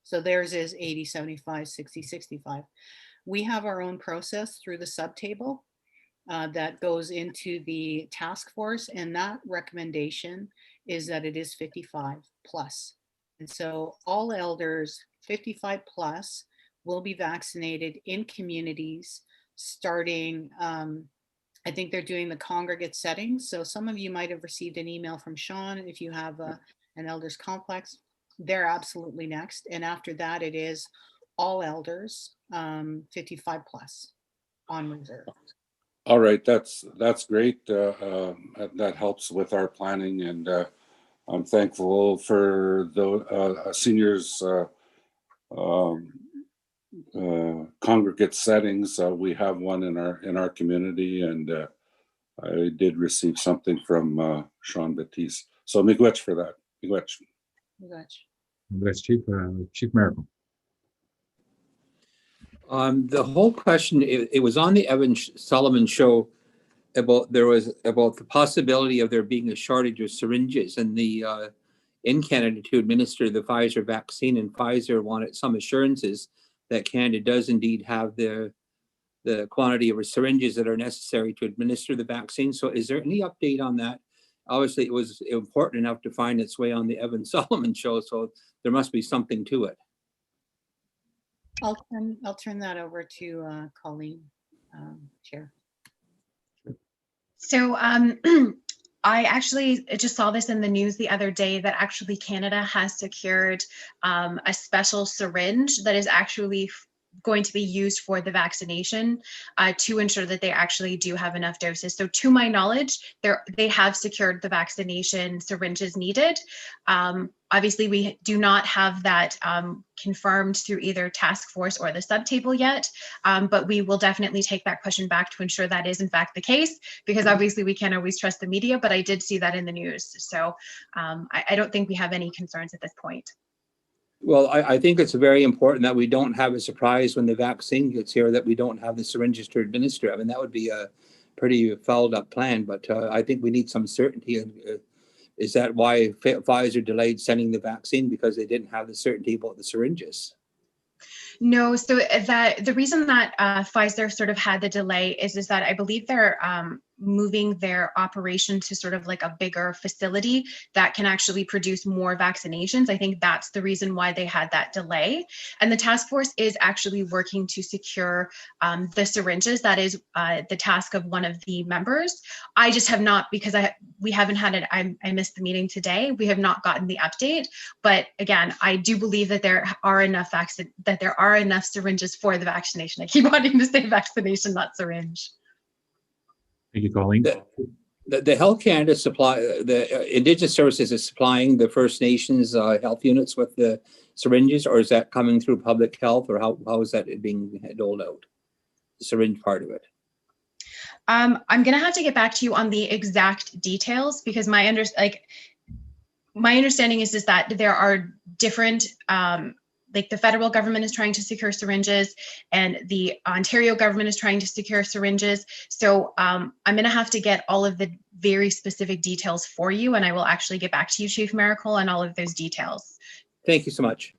Speaker 2: So theirs is 80, 75, 60, 65. We have our own process through the sub-table that goes into the task force, and that recommendation is that it is 55 plus. And so all elders 55 plus will be vaccinated in communities starting, I think they're doing the congregate settings. So some of you might have received an email from Sean if you have an elders complex. They're absolutely next. And after that, it is all elders 55 plus on reserve.
Speaker 17: All right, that's great. That helps with our planning, and I'm thankful for the seniors congregate settings. We have one in our community, and I did receive something from Sean Batiste. So miigwech for that. Miigwech.
Speaker 1: That's Chief Miracle.
Speaker 7: The whole question, it was on the Evan Solomon show about the possibility of there being a shortage of syringes in Canada to administer the Pfizer vaccine, and Pfizer wanted some assurances that Canada does indeed have the quantity of syringes that are necessary to administer the vaccine. So is there any update on that? Obviously, it was important enough to find its way on the Evan Solomon show, so there must be something to it.
Speaker 2: I'll turn that over to Colleen, Chair.
Speaker 16: So I actually just saw this in the news the other day that actually Canada has secured a special syringe that is actually going to be used for the vaccination to ensure that they actually do have enough doses. So to my knowledge, they have secured the vaccination syringes needed. Obviously, we do not have that confirmed through either task force or the sub-table yet, but we will definitely take that question back to ensure that is in fact the case, because obviously we can't always trust the media, but I did see that in the news. So I don't think we have any concerns at this point.
Speaker 7: Well, I think it's very important that we don't have a surprise when the vaccine gets here that we don't have the syringes to administer. I mean, that would be a pretty fouled up plan, but I think we need some certainty. Is that why Pfizer delayed sending the vaccine, because they didn't have the certainty about the syringes?
Speaker 16: No, so the reason that Pfizer sort of had the delay is that I believe their moving their operation to sort of like a bigger facility that can actually produce more vaccinations. I think that's the reason why they had that delay. And the task force is actually working to secure the syringes. That is the task of one of the members. I just have not, because we haven't had it. I missed the meeting today. We have not gotten the update. But again, I do believe that there are enough syringes for the vaccination. I keep wanting to say vaccination, not syringe.
Speaker 1: Thank you, Colleen.
Speaker 7: The Health Canada the Indigenous Services is supplying the First Nations health units with the syringes, or is that coming through public health, or how is that being doled out? The syringe part of it.
Speaker 16: I'm going to have to get back to you on the exact details, because my understanding is that there are different, like the federal government is trying to secure syringes and the Ontario government is trying to secure syringes. So I'm going to have to get all of the very specific details for you, and I will actually get back to you, Chief Miracle, on all of those details.
Speaker 7: Thank you so much.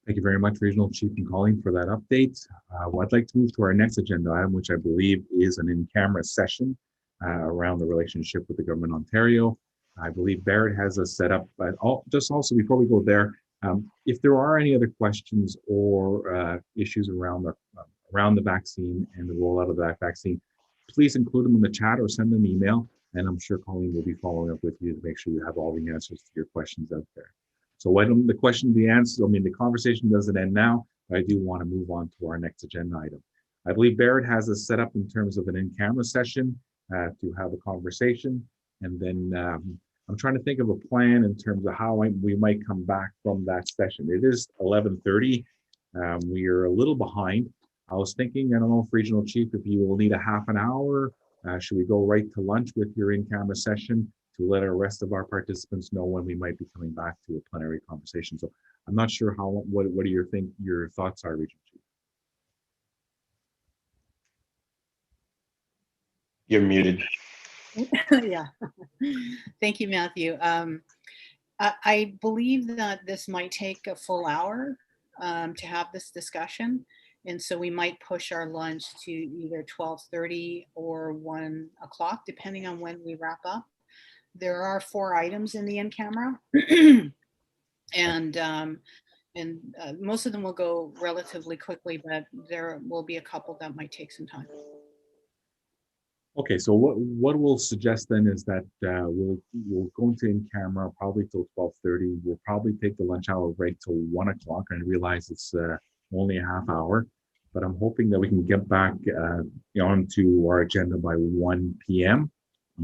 Speaker 1: Thank you very much, Regional Chief and Colleen, for that update. Well, I'd like to move to our next agenda item, which I believe is an in-camera session around the relationship with the Government of Ontario. I believe Barrett has us set up, but just also before we go there, if there are any other questions or issues around the vaccine and the rollout of that vaccine, please include them in the chat or send them an email, and I'm sure Colleen will be following up with you to make sure you have all the answers to your questions out there. So the conversation doesn't end now, but I do want to move on to our next agenda item. I believe Barrett has us set up in terms of an in-camera session to have a conversation, and then I'm trying to think of a plan in terms of how we might come back from that session. It is 11:30. We are a little behind. I was thinking, I don't know if Regional Chief, if you will need a half an hour, should we go right to lunch with your in-camera session to let the rest of our participants know when we might be coming back to a plenary conversation? So I'm not sure what do you think your thoughts are, Regional Chief?
Speaker 3: You're muted.
Speaker 2: Yeah. Thank you, Matthew. I believe that this might take a full hour to have this discussion. And so we might push our lunch to either 12:30 or 1 o'clock, depending on when we wrap up. There are 4 items in the in-camera, and most of them will go relatively quickly, but there will be a couple that might take some time.
Speaker 1: Okay, so what we'll suggest then is that we'll go into in-camera probably till 12:30. We'll probably take the lunch hour break till 1 o'clock. I realize it's only a half hour, but I'm hoping that we can get back onto our agenda by 1 p.m.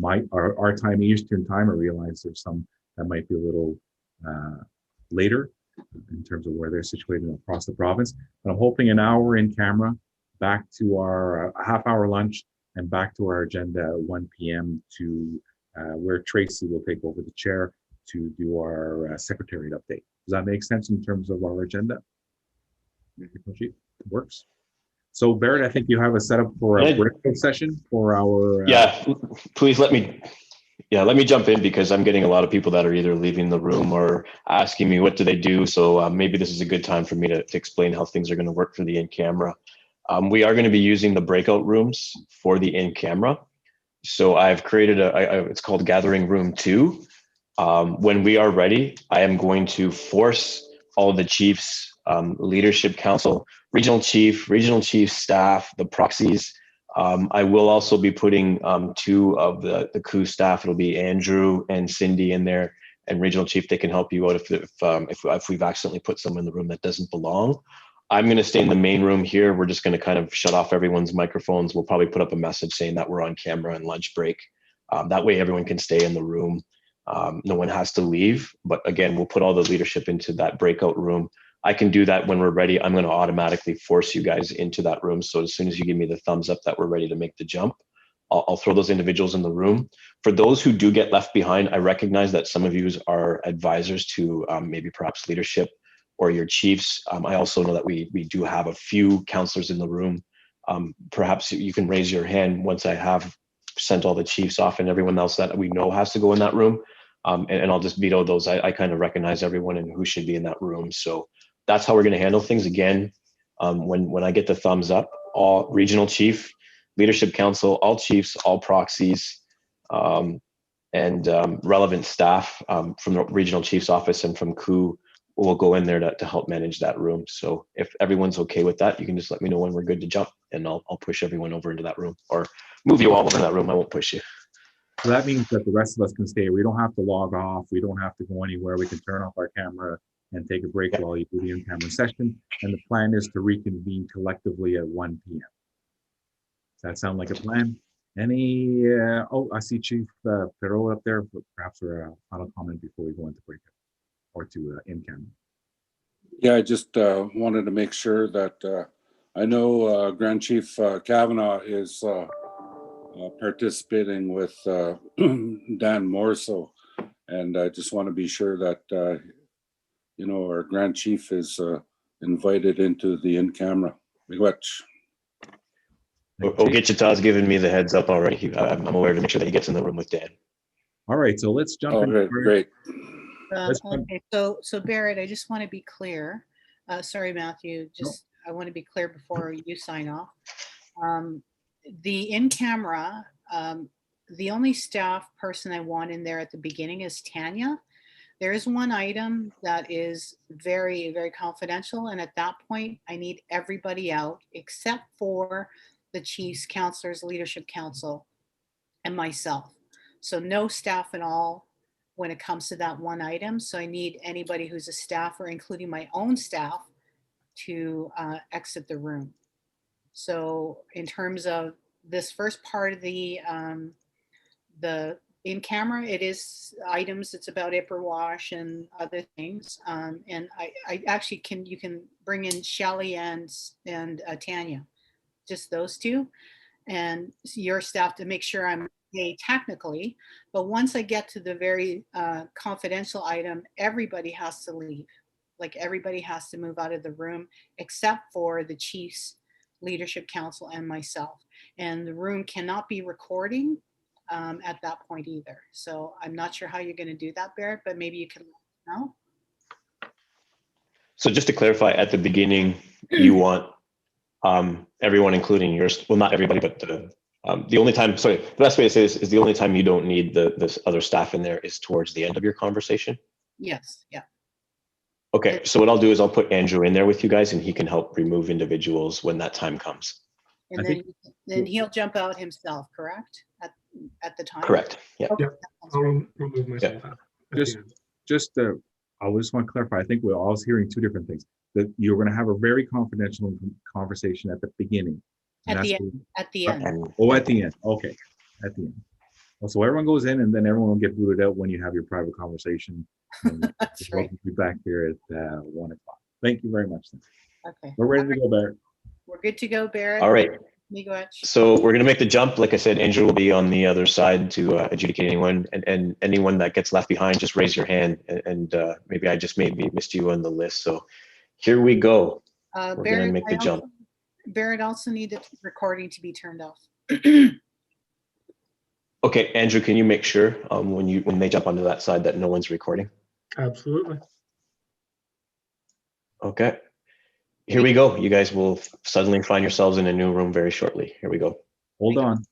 Speaker 1: Our time, Eastern time. I realize there's some that might be a little later in terms of where they're situated across the province. But I'm hoping an hour in camera, back to our half-hour lunch, and back to our agenda at 1 p.m. to where Tracy will take over the chair to do our secretariat update. Does that make sense in terms of our agenda? It works. So Barrett, I think you have a setup for a breakout session for our.
Speaker 3: Please let me jump in, because I'm getting a lot of people that are either leaving the room or asking me what do they do. So maybe this is a good time for me to explain how things are going to work for the in-camera. We are going to be using the breakout rooms for the in-camera. So I've created it's called Gathering Room 2. When we are ready, I am going to force all of the chiefs, leadership council, regional chief staff, the proxies. I will also be putting 2 of the COO staff. It'll be Andrew and Cindy in there, and regional chief. They can help you out if we've accidentally put someone in the room that doesn't belong. I'm going to stay in the main room here. We're just going to kind of shut off everyone's microphones. We'll probably put up a message saying that we're on camera and lunch break. That way everyone can stay in the room. No one has to leave. But again, we'll put all the leadership into that breakout room. I can do that when we're ready. I'm going to automatically force you guys into that room. So as soon as you give me the thumbs up that we're ready to make the jump, I'll throw those individuals in the room. For those who do get left behind, I recognize that some of you are advisors to maybe perhaps leadership or your chiefs. I also know that we do have a few counselors in the room. Perhaps you can raise your hand once I have sent all the chiefs off and everyone else that we know has to go in that room. And I'll just veto those. I kind of recognize everyone and who should be in that room. So that's how we're going to handle things. Again, when I get the thumbs up, all regional chief, leadership council, all chiefs, all proxies, and relevant staff from the regional chief's office and from COO will go in there to help manage that room. So if everyone's okay with that, you can just let me know when we're good to jump, and I'll push everyone over into that room, or move you all over that room. I won't push you.
Speaker 1: So that means that the rest of us can stay. We don't have to log off. We don't have to go anywhere. We can turn off our camera and take a break while you do the in-camera session. And the plan is to reconvene collectively at 1 p.m. Does that sound like a plan? Any, oh, I see Chief Perot up there, but perhaps for a final comment before we go into break or to in-camera.
Speaker 17: Yeah, I just wanted to make sure that I know Grand Chief Kavanaugh is participating with Dan Morso, and I just want to be sure that you know, our Grand Chief is invited into the in-camera.
Speaker 3: Ogechita's given me the heads up already. I'm aware to make sure that he gets in the room with Dan.
Speaker 1: All right, so let's jump in.
Speaker 17: Great.
Speaker 2: Okay, so Barrett, I just want to be clear. Sorry, Matthew, I want to be clear before you sign off. The in-camera, the only staff person I want in there at the beginning is Tanya. There is one item that is very, very confidential, and at that point, I need everybody out except for the Chiefs, Counselors, Leadership Council, and myself. So no staff at all when it comes to that one item. So I need anybody who's a staffer, including my own staff, to exit the room. So in terms of this first part of the in camera, it is items. It's about IPR wash and other things. And I actually you can bring in Shelly and Tanya, just those two, and your staff to make sure I'm okay technically. But once I get to the very confidential item, everybody has to leave. Like everybody has to move out of the room except for the Chiefs, Leadership Council, and myself. And the room cannot be recording at that point either. So I'm not sure how you're going to do that, Barrett, but maybe you can let me know.
Speaker 3: So just to clarify, at the beginning, you want everyone, including yours, well, not everybody, but the only time, sorry, the best way to say this is the only time you don't need this other staff in there is towards the end of your conversation.
Speaker 2: Yes, yeah.
Speaker 3: Okay, so what I'll do is I'll put Andrew in there with you guys, and he can help remove individuals when that time comes.
Speaker 2: And then he'll jump out himself, correct? At the time?
Speaker 3: Correct, yeah.
Speaker 2: Okay.
Speaker 18: I'll remove myself out.
Speaker 1: I just want to clarify. I think we're all hearing two different things. That you're going to have a very confidential conversation at the beginning.
Speaker 2: At the end.
Speaker 1: Oh, at the end. Okay, at the end. Well, so everyone goes in, and then everyone will get booted out when you have your private conversation.
Speaker 2: That's right.
Speaker 1: We'll be back here at 1 o'clock. Thank you very much. Then.
Speaker 2: Okay.
Speaker 1: We're ready to go, Barrett.
Speaker 2: We're good to go, Barrett.
Speaker 3: All right.
Speaker 2: Miigwech.
Speaker 3: So we're going to make the jump. Like I said, Andrew will be on the other side to adjudicate anyone, and anyone that gets left behind, just raise your hand, and maybe I just missed you on the list. So here we go. We're going to make the jump.
Speaker 2: Barrett also needed recording to be turned off.
Speaker 3: Okay, Andrew, can you make sure when they jump onto that side that no one's recording?
Speaker 18: Absolutely.
Speaker 3: Okay. Here we go. You guys will suddenly find yourselves in a new room very shortly. Here we go.
Speaker 1: Hold on.